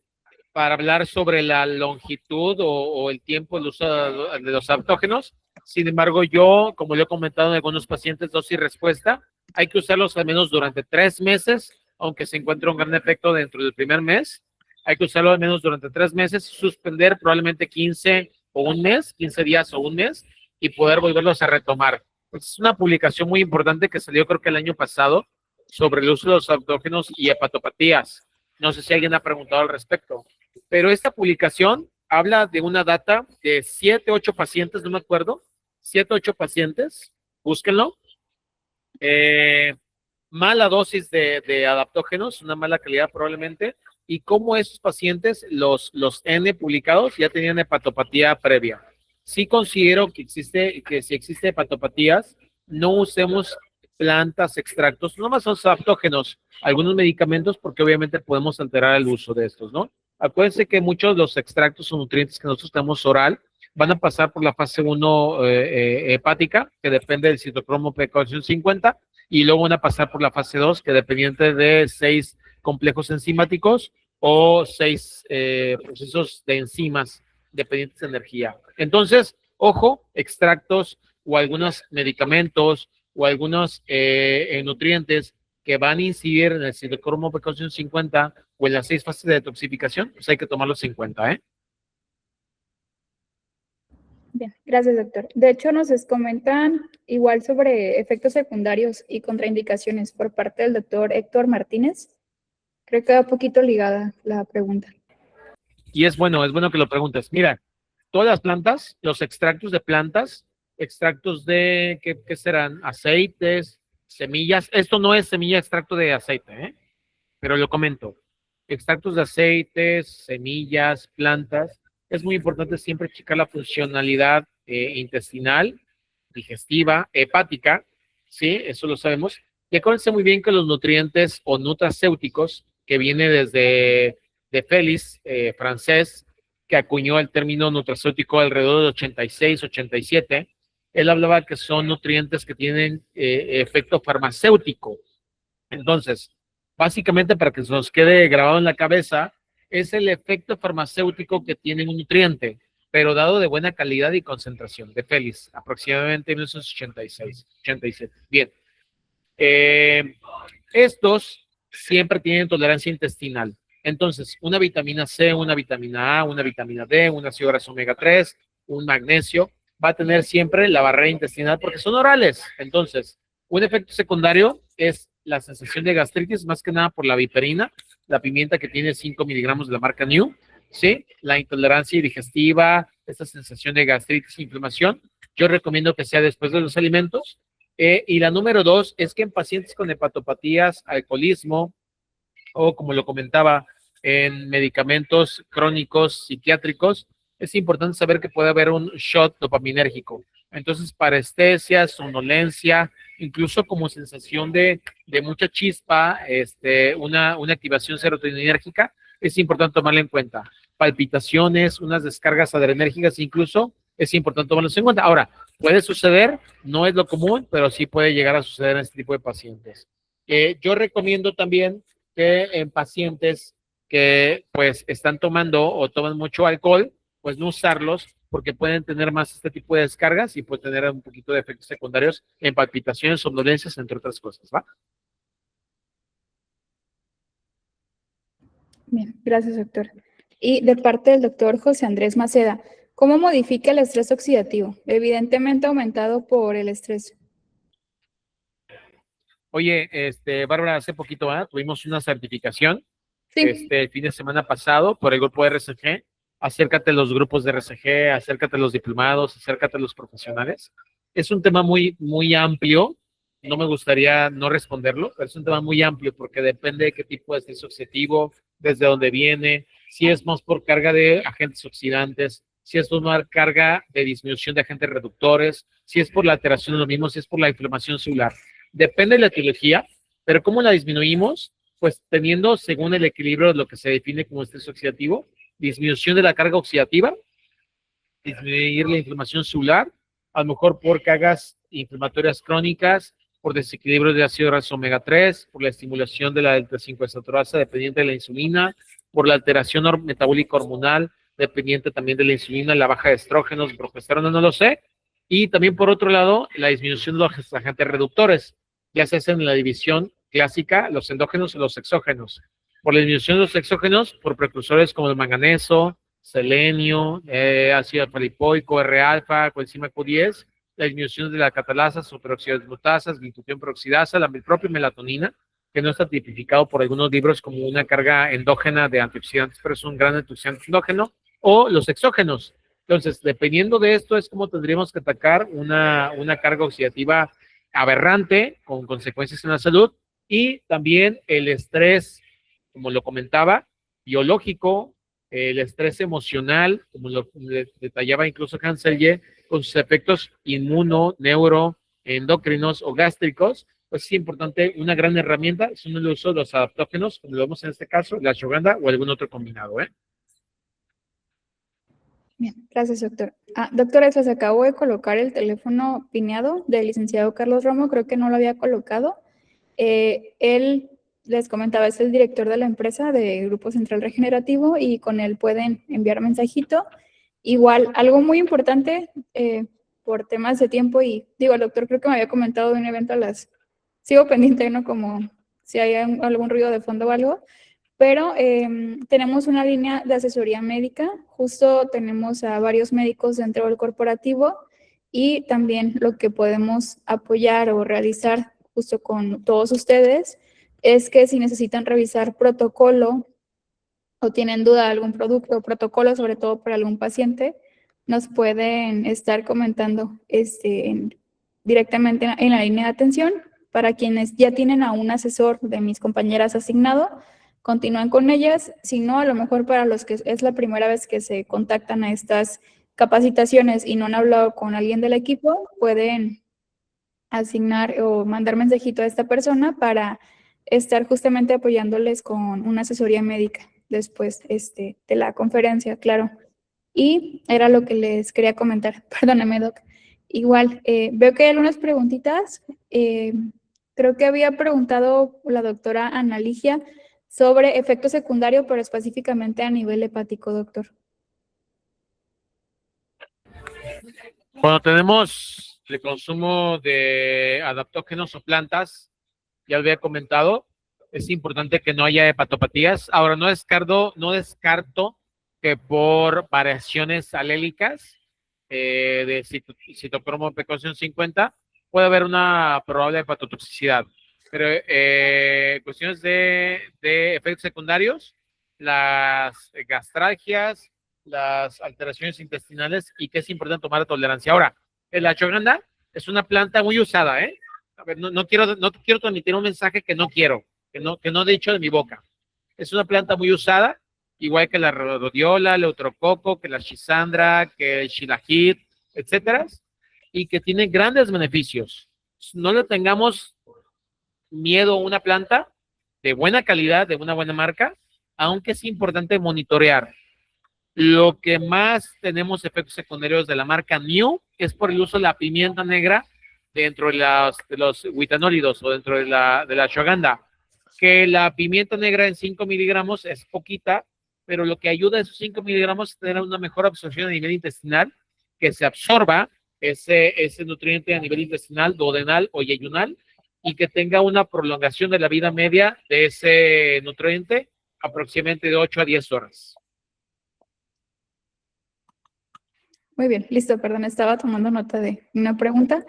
para hablar sobre la longitud o el tiempo del uso de los adaptógenos. Sin embargo, yo, como lo he comentado en algunos pacientes, dosis y respuesta, hay que usarlos al menos durante 3 meses, aunque se encuentre un gran efecto dentro del primer mes. Hay que usarlo al menos durante 3 meses, suspender probablemente 15 o un mes, 15 días o un mes, y poder volverlos a retomar. Es una publicación muy importante que salió creo que el año pasado sobre el uso de los adaptógenos y hepatopatías. No sé si alguien ha preguntado al respecto, pero esta publicación habla de una data de 7, 8 pacientes, no me acuerdo, 7, 8 pacientes, búsquenlo. Mala dosis de adaptógenos, una mala calidad probablemente, y cómo esos pacientes, los N publicados, ya tenían hepatopatía previa. Sí considero que si existe hepatopatías, no usemos plantas, extractos, no más son adaptógenos, algunos medicamentos, porque obviamente podemos alterar el uso de estos, ¿no? Acuérdense que muchos de los extractos o nutrientes que nosotros tenemos oral van a pasar por la fase 1 hepática, que depende del citocromo P450, 50, y luego van a pasar por la fase 2, que dependiente de 6 complejos enzimáticos o 6 procesos de enzimas dependientes de energía. Entonces, ojo, extractos o algunos medicamentos o algunos nutrientes que van a incidir en el citocromo P450 50 o en las 6 fases de detoxificación, pues hay que tomarlos en cuenta, ¿eh? Bien, gracias, doctor. De hecho, nos comentan igual sobre efectos secundarios y contraindicaciones por parte del doctor Héctor Martínez. Creo que va un poquito ligada la pregunta. Y es bueno que lo preguntes. Mira, todas las plantas, los extractos de plantas, extractos de, ¿qué serán? Aceites, semillas. Esto no es semilla extracto de aceite, ¿eh? Pero lo comento. Extractos de aceites, semillas, plantas. Es muy importante siempre checar la funcionalidad intestinal, digestiva, hepática, ¿sí? Eso lo sabemos. Y acuérdense muy bien que los nutrientes o nutracéuticos, que viene desde de Félix, francés, que acuñó el término nutracéutico alrededor de 86, 87, él hablaba que son nutrientes que tienen efecto farmacéutico. Entonces, básicamente para que se nos quede grabado en la cabeza, es el efecto farmacéutico que tiene un nutriente, pero dado de buena calidad y concentración, de Félix, aproximadamente en 1986, 87. Bien. Eh, Estos siempre tienen tolerancia intestinal. Entonces, una vitamina C, una vitamina A, una vitamina D, un ácido graso omega 3, un magnesio, va a tener siempre la barrera intestinal porque son orales. Entonces, un efecto secundario es la sensación de gastritis, más que nada por la viperina, la pimienta que tiene 5 miligramos de la marca New, ¿sí? La intolerancia digestiva, esta sensación de gastritis e inflamación. Yo recomiendo que sea después de los alimentos. Y la número 2 es que en pacientes con hepatopatías, alcoholismo o como lo comentaba, en medicamentos crónicos psiquiátricos, es importante saber que puede haber un shot dopaminérgico. Entonces, parestesia, somnolencia, incluso como sensación de mucha chispa, una activación serotoninérgica, es importante tomarla en cuenta. Palpitaciones, unas descargas adrenérgicas, incluso es importante tomarlos en cuenta. Ahora, puede suceder, no es lo común, pero sí puede llegar a suceder en este tipo de pacientes. Yo recomiendo también que en pacientes que pues están tomando o toman mucho alcohol, pues no usarlos porque pueden tener más este tipo de descargas y puede tener un poquito de efectos secundarios en palpitaciones, somnolencias, entre otras cosas, ¿va? Bien, gracias, doctor. Y de parte del doctor José Andrés Maceda, ¿cómo modifica el estrés oxidativo? Evidentemente aumentado por el estrés. Oye, Bárbara, hace poquito tuvimos una certificación Sí, el fin de semana pasado por el grupo de RCG. Acércate a los grupos de RCG, acércate a los diplomados, acércate a los profesionales. Es un tema muy, muy amplio. No me gustaría no responderlo, pero es un tema muy amplio porque depende de qué tipo de estrés oxidativo, desde dónde viene, si es más por carga de agentes oxidantes, si es por una carga de disminución de agentes reductores, si es por la alteración de lo mismo, si es por la inflamación celular. Depende de la etiología, pero ¿cómo la disminuimos? Pues teniendo, según el equilibrio, lo que se define como estrés oxidativo, disminución de la carga oxidativa, disminuir la inflamación celular, a lo mejor por cargas inflamatorias crónicas, por desequilibrio de ácido graso omega 3, por la estimulación de la delta 5 desaturasa dependiente de la insulina, por la alteración metabólica hormonal dependiente también de la insulina, la baja de estrógenos, progesterona, no lo sé. Y también por otro lado, la disminución de los agentes reductores, ya se hace en la división clásica, los endógenos y los exógenos. Por la disminución de los exógenos, por precursores como el manganeso, selenio, ácido alfa-lipoico, R-alfa, coenzima Q10, la disminución de la catalasa, superoxidasas glutasas, glutatión peroxidasa, la propia melatonina, que no está tipificado por algunos libros como una carga endógena de antioxidantes, pero es un gran antioxidante endógeno, o los exógenos. Entonces, dependiendo de esto, es como tendríamos que atacar una carga oxidativa aberrante con consecuencias en la salud y también el estrés, como lo comentaba, biológico, el estrés emocional, como lo detallaba incluso Hans Selye, con sus efectos inmuno, neuro, endocrinos o gástricos, pues es importante, una gran herramienta son el uso de los adaptógenos, como lo vemos en este caso, la ashwagandha o algún otro combinado, ¿eh? bien, gracias, doctor. Doctora, se acabó de colocar el teléfono pineado del licenciado Carlos Romo, creo que no lo había colocado. Él, les comentaba, es el director de la empresa de Grupo Central Regenerativo y con él pueden enviar mensajito. Igual, algo muy importante por temas de tiempo y digo, el doctor creo que me había comentado de un evento a las... Sigo pendiente, ¿no? Como si hay algún ruido de fondo o algo, pero tenemos una línea de asesoría médica, justo tenemos a varios médicos dentro del corporativo y también lo que podemos apoyar o realizar justo con todos ustedes es que si necesitan revisar protocolo o tienen duda de algún producto o protocolo, sobre todo para algún paciente, nos pueden estar comentando directamente en la línea de atención. Para quienes ya tienen a un asesor de mis compañeras asignado, continúan con ellas. Si no, a lo mejor para los que es la primera vez que se contactan a estas capacitaciones y no han hablado con alguien del equipo, pueden asignar o mandar mensajito a esta persona para estar justamente apoyándoles con una asesoría médica después de la conferencia, claro. Y era lo que les quería comentar. Perdóname, Doc. Igual, veo que hay algunas preguntitas. Creo que había preguntado la doctora Ana Ligia sobre efecto secundario, pero específicamente a nivel hepático, doctor. Cuando tenemos el consumo de adaptógenos o plantas, ya lo había comentado, es importante que no haya hepatopatías. Ahora, no descarto que por variaciones alélicas de citocromo precaución 50 puede haber una probable hepatotoxicidad. Pero cuestiones de efectos secundarios, las gastralgias, las alteraciones intestinales y que es importante tomar la tolerancia. Ahora, la ashwagandha es una planta muy usada, ¿eh? A ver, no quiero transmitir un mensaje que no quiero, que no he dicho de mi boca. Es una planta muy usada, igual que la rhodiola, el eutrococo, que la schisandra, que el shilajit, etcétera, y que tiene grandes beneficios. No le tengamos miedo a una planta de buena calidad, de una buena marca, aunque es importante monitorear. Lo que más tenemos efectos secundarios de la marca New es por el uso de la pimienta negra dentro de los witanólidos o dentro de la ashwagandha, que la pimienta negra en 5 miligramos es poquita, pero lo que ayuda a esos 5 miligramos es tener una mejor absorción a nivel intestinal, que se absorba ese nutriente a nivel intestinal, duodenal o yeyunal, y que tenga una prolongación de la vida media de ese nutriente aproximadamente de 8 a 10 horas. Muy bien, listo, perdón, estaba tomando nota de una pregunta.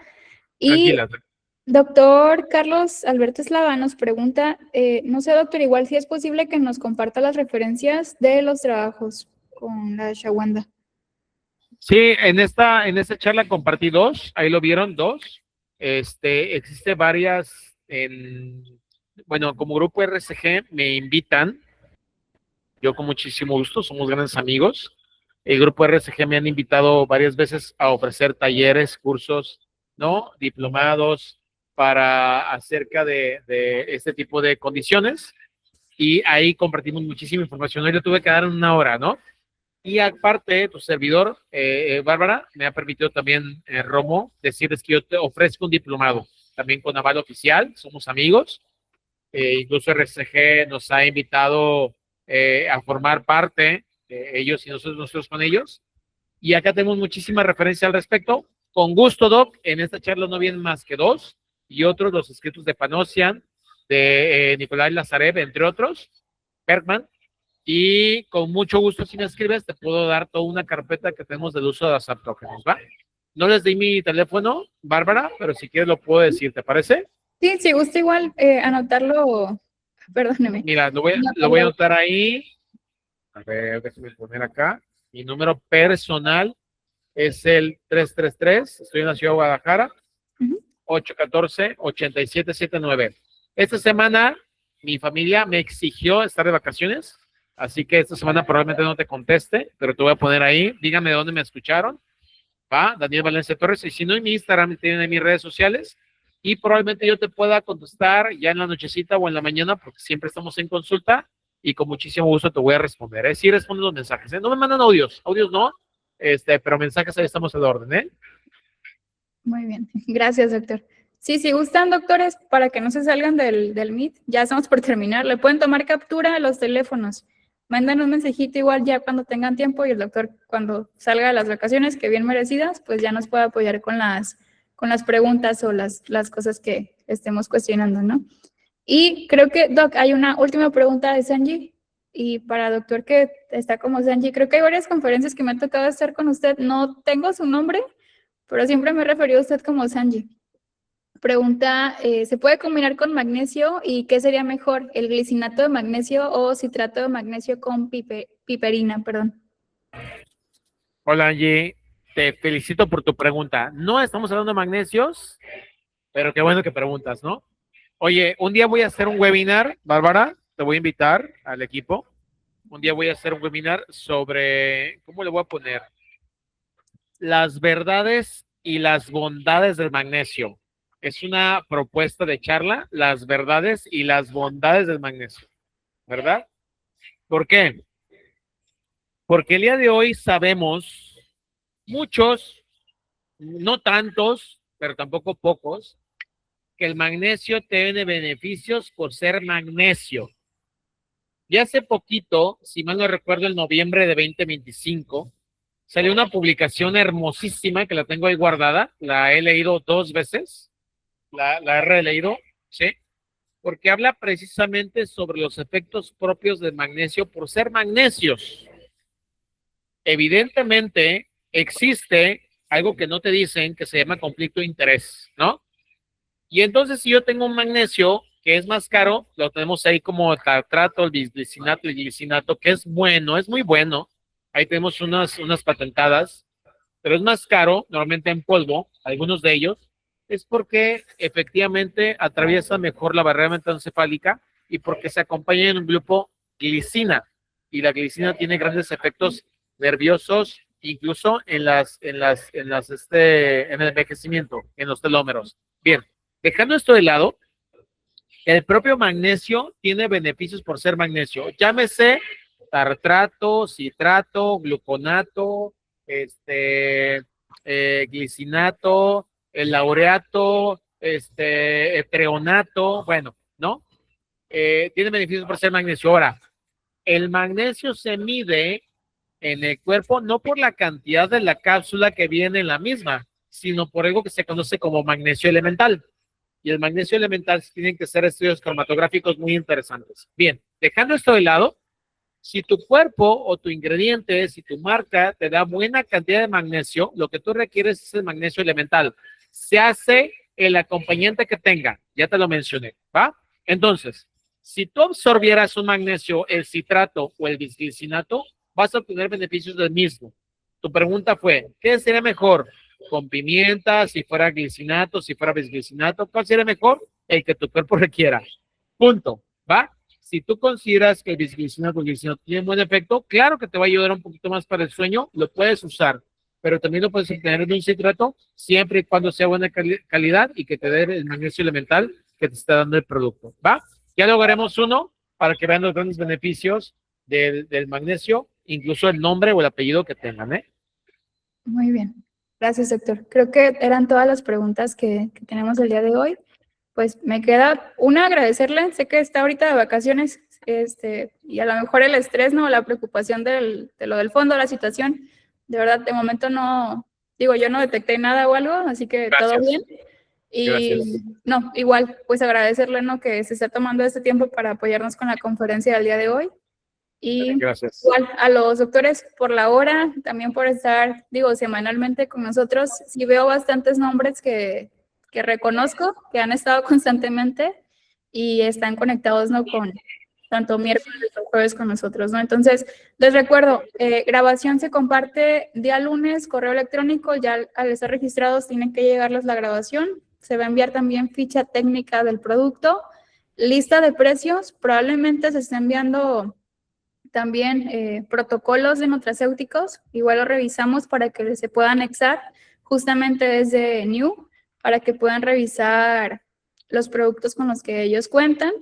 Y Tranquila. doctor Carlos Alberto Eslava nos pregunta, no sé, doctor, igual si es posible que nos comparta las referencias de los trabajos con la ashwagandha. Sí, en esta charla compartí dos, ahí lo vieron, dos. Existe varias, bueno, como grupo RCG me invitan, yo con muchísimo gusto, somos grandes amigos. El grupo RCG me han invitado varias veces a ofrecer talleres, cursos, ¿no? Diplomados para acerca de este tipo de condiciones. Y ahí compartimos muchísima información. Hoy le tuve que dar una hora, ¿no? Y aparte, tu servidor, Bárbara, me ha permitido también, Romo, decirles que yo te ofrezco un diplomado, también con aval oficial, somos amigos. Incluso RCG nos ha invitado a formar parte, ellos y nosotros con ellos. Y acá tenemos muchísima referencia al respecto. Con gusto, Doc, en esta charla no vienen más que dos, y otros, los escritos de Panosian, de Nicolai Lazarev, entre otros, Bergman, y con mucho gusto, si me escribes, te puedo dar toda una carpeta que tenemos del uso de los adaptógenos, ¿va? No les di mi teléfono, Bárbara, pero si quieres lo puedo decir, ¿te parece? Sí, si gusta igual anotarlo, perdóneme. Mira, lo voy a anotar ahí. A ver, déjame poner acá. Mi número personal es el 333, estoy en la ciudad de Guadalajara, 814-8779. Esta semana mi familia me exigió estar de vacaciones, así que esta semana probablemente no te conteste, pero te voy a poner ahí. Dígame de dónde me escucharon. Va, Daniel Valencia Torres. Y si no, en mi Instagram tienen en mis redes sociales. Y probablemente yo te pueda contestar ya en la nochecita o en la mañana, porque siempre estamos en consulta. Y con muchísimo gusto te voy a responder. Sí, respondo los mensajes. No me mandan audios no. Pero mensajes ahí estamos al orden, ¿eh? Muy bien, gracias, doctor. Sí, si gustan, doctores, para que no se salgan del Meet, ya estamos por terminar, le pueden tomar captura a los teléfonos, mandan un mensajito igual ya cuando tengan tiempo y el doctor cuando salga de las vacaciones, que bien merecidas, pues ya nos puede apoyar con las preguntas o las cosas que estemos cuestionando, ¿no? Y creo que, Doc, hay una última pregunta de Sanji. Y para doctor que está como Sanji, creo que hay varias conferencias que me ha tocado estar con usted. No tengo su nombre, pero siempre me he referido a usted como Sanji. Pregunta, ¿se puede combinar con magnesio y qué sería mejor, el glicinato de magnesio o citrato de magnesio con piperina, perdón? Hola, Angie. Te felicito por tu pregunta. No estamos hablando de magnesios, pero qué bueno que preguntas, ¿no? Oye, un día voy a hacer un webinar, Bárbara, te voy a invitar al equipo. Un día voy a hacer un webinar sobre, ¿cómo le voy a poner? Las verdades y las bondades del magnesio. es una propuesta de charla, las verdades y las bondades del magnesio, ¿verdad? ¿Por qué? Porque el día de hoy sabemos, muchos, no tantos, pero tampoco pocos, que el magnesio tiene beneficios por ser magnesio. Y hace poquito, si mal no recuerdo, en noviembre de 2025, salió una publicación hermosísima que la tengo ahí guardada, la he leído 2 veces, la he releído, ¿sí? Porque habla precisamente sobre los efectos propios del magnesio por ser magnesios. Evidentemente, existe algo que no te dicen que se llama conflicto de interés, ¿no? Y entonces, si yo tengo un magnesio que es más caro, lo tenemos ahí como tartrato, el bisglicinato y el glicinato, que es bueno, es muy bueno. Ahí tenemos unas patentadas, pero es más caro, normalmente en polvo, algunos de ellos, es porque efectivamente atraviesa mejor la barrera mentoencefálica y porque se acompaña en un grupo glicina. Y la glicina tiene grandes efectos nerviosos, incluso en el envejecimiento, en los telómeros. Bien, dejando esto de lado, el propio magnesio tiene beneficios por ser magnesio. Llámese tartrato, citrato, gluconato, glicinato, el laureato, treonato, bueno, ¿no? Tiene beneficios por ser magnesio. Ahora, el magnesio se mide en el cuerpo no por la cantidad de la cápsula que viene en la misma, sino por algo que se conoce como magnesio elemental. Y el magnesio elemental tienen que ser estudios cromatográficos muy interesantes. Bien, dejando esto de lado, si tu cuerpo o tu ingrediente, si tu marca te da buena cantidad de magnesio, lo que tú requieres es el magnesio elemental. Se hace el acompañante que tenga, ya te lo mencioné, ¿va? Entonces, si tú absorbieras un magnesio, el citrato o el bisglicinato, vas a obtener beneficios del mismo. Tu pregunta fue, ¿qué sería mejor? ¿Con pimienta, si fuera glicinato, si fuera bisglicinato? ¿Cuál sería mejor? El que tu cuerpo requiera. Punto, ¿va? Si tú consideras que el bisglicinato tiene buen efecto, claro que te va a ayudar un poquito más para el sueño, lo puedes usar, pero también lo puedes obtener de un citrato siempre y cuando sea buena calidad y que te dé el magnesio elemental que te está dando el producto, ¿va? Ya lograremos uno para que vean los grandes beneficios del magnesio, incluso el nombre o el apellido que tengan, ¿eh? Muy bien. Gracias, doctor. Creo que eran todas las preguntas que tenemos el día de hoy. Pues me queda una, agradecerle. Sé que está ahorita de vacaciones, y a lo mejor el estrés, ¿no? La preocupación de lo del fondo, la situación. De verdad, de momento no, digo, yo no detecté nada o algo, así que Gracias. todo bien. Y Gracias. no, igual, pues agradecerle, ¿no? Que se esté tomando este tiempo para apoyarnos con la conferencia del día de hoy. Y Gracias. igual a los doctores por la hora, también por estar, digo, semanalmente con nosotros. Sí veo bastantes nombres que reconozco, que han estado constantemente y están conectados, ¿no? Con tanto miércoles o jueves con nosotros, ¿no? Entonces, les recuerdo, grabación se comparte día lunes, correo electrónico, ya al estar registrados tienen que llegarles la grabación. Se va a enviar también ficha técnica del producto, lista de precios, probablemente se esté enviando también protocolos de nutracéuticos, igual lo revisamos para que se pueda anexar justamente desde New, para que puedan revisar los productos con los que ellos cuentan.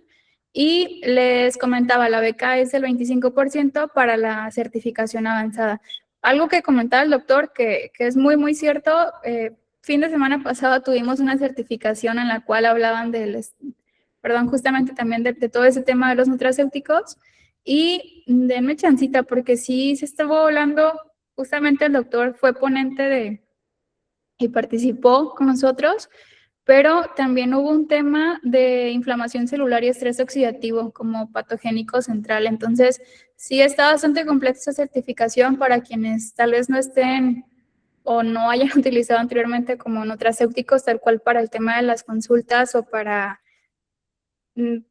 Y les comentaba, la beca es el 25% para la certificación avanzada. Algo que comentaba el doctor, que es muy, muy cierto, fin de semana pasado tuvimos una certificación en la cual hablaban justamente también de todo ese tema de los nutracéuticos. Y denme chancita, porque sí se estaba hablando, justamente el doctor fue ponente y participó con nosotros, pero también hubo un tema de inflamación celular y estrés oxidativo como patogénico central. Entonces, sí está bastante compleja esa certificación para quienes tal vez no estén o no hayan utilizado anteriormente como nutracéuticos, tal cual para el tema de las consultas o para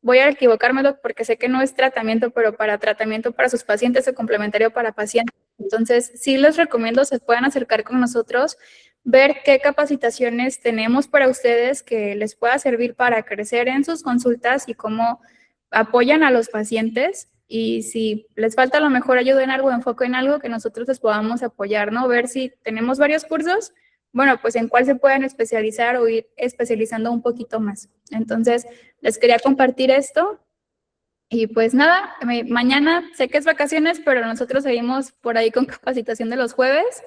voy a equivocarme, Doc, porque sé que no es tratamiento, pero para tratamiento para sus pacientes o complementario para pacientes. Entonces, sí les recomiendo se puedan acercar con nosotros, ver qué capacitaciones tenemos para ustedes que les pueda servir para crecer en sus consultas y cómo apoyan a los pacientes. Y si les falta a lo mejor ayuda en algo, enfoque en algo que nosotros les podamos apoyar, ¿no? Ver si tenemos varios cursos bueno, pues en cuál se pueden especializar o ir especializando un poquito más. Entonces, les quería compartir esto. Y pues nada, mañana sé que es vacaciones, pero nosotros seguimos por ahí con capacitación de los jueves.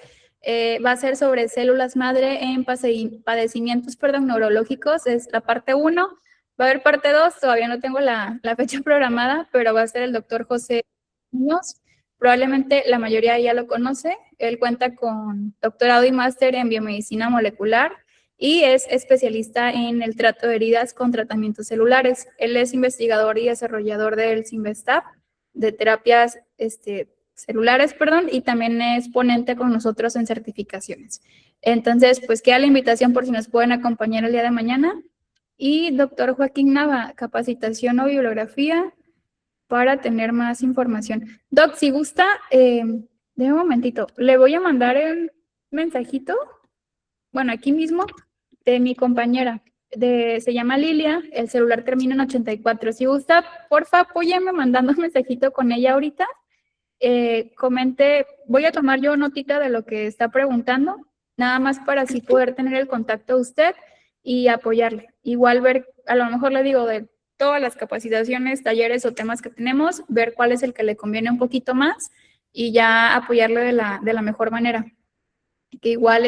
Va a ser sobre células madre en padecimientos, neurológicos, es la parte 1. Va a haber parte 2, todavía no tengo la fecha programada, pero va a ser el doctor José Muñoz. Probablemente la mayoría ya lo conoce. Él cuenta con doctorado y máster en biomedicina molecular y es especialista en el trato de heridas con tratamientos celulares. Él es investigador y desarrollador del Cinvestav, de terapias celulares, y también es ponente con nosotros en certificaciones. Entonces, pues queda la invitación por si nos pueden acompañar el día de mañana. Y doctor Joaquín Nava, capacitación o bibliografía para tener más información. Doc, si gusta, de un momentito, le voy a mandar el mensajito, bueno, aquí mismo, de mi compañera, se llama Lilia, el celular termina en 84. Si gusta, porfa, apóyame mandando un mensajito con ella ahorita. Comente, voy a tomar yo notita de lo que está preguntando, nada más para así poder tener el contacto de usted y apoyarle. Igual ver, a lo mejor le digo, de todas las capacitaciones, talleres o temas que tenemos, ver cuál es el que le conviene un poquito más y ya apoyarle de la mejor manera. Que igual,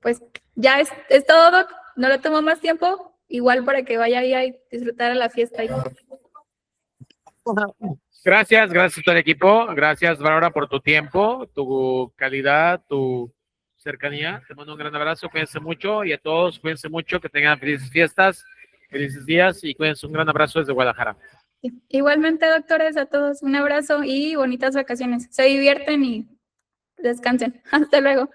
pues ya es todo, Doc. No le tomo más tiempo, igual para que vaya ahí a disfrutar de la fiesta. Gracias a todo el equipo. Gracias, Bárbara, por tu tiempo, tu calidad, tu cercanía. Te mando un gran abrazo, cuídense mucho y a todos, cuídense mucho, que tengan felices fiestas, felices días y cuídense. Un gran abrazo desde Guadalajara. Igualmente, doctores, a todos un abrazo y bonitas vacaciones. Se divierten y descansen. Hasta luego.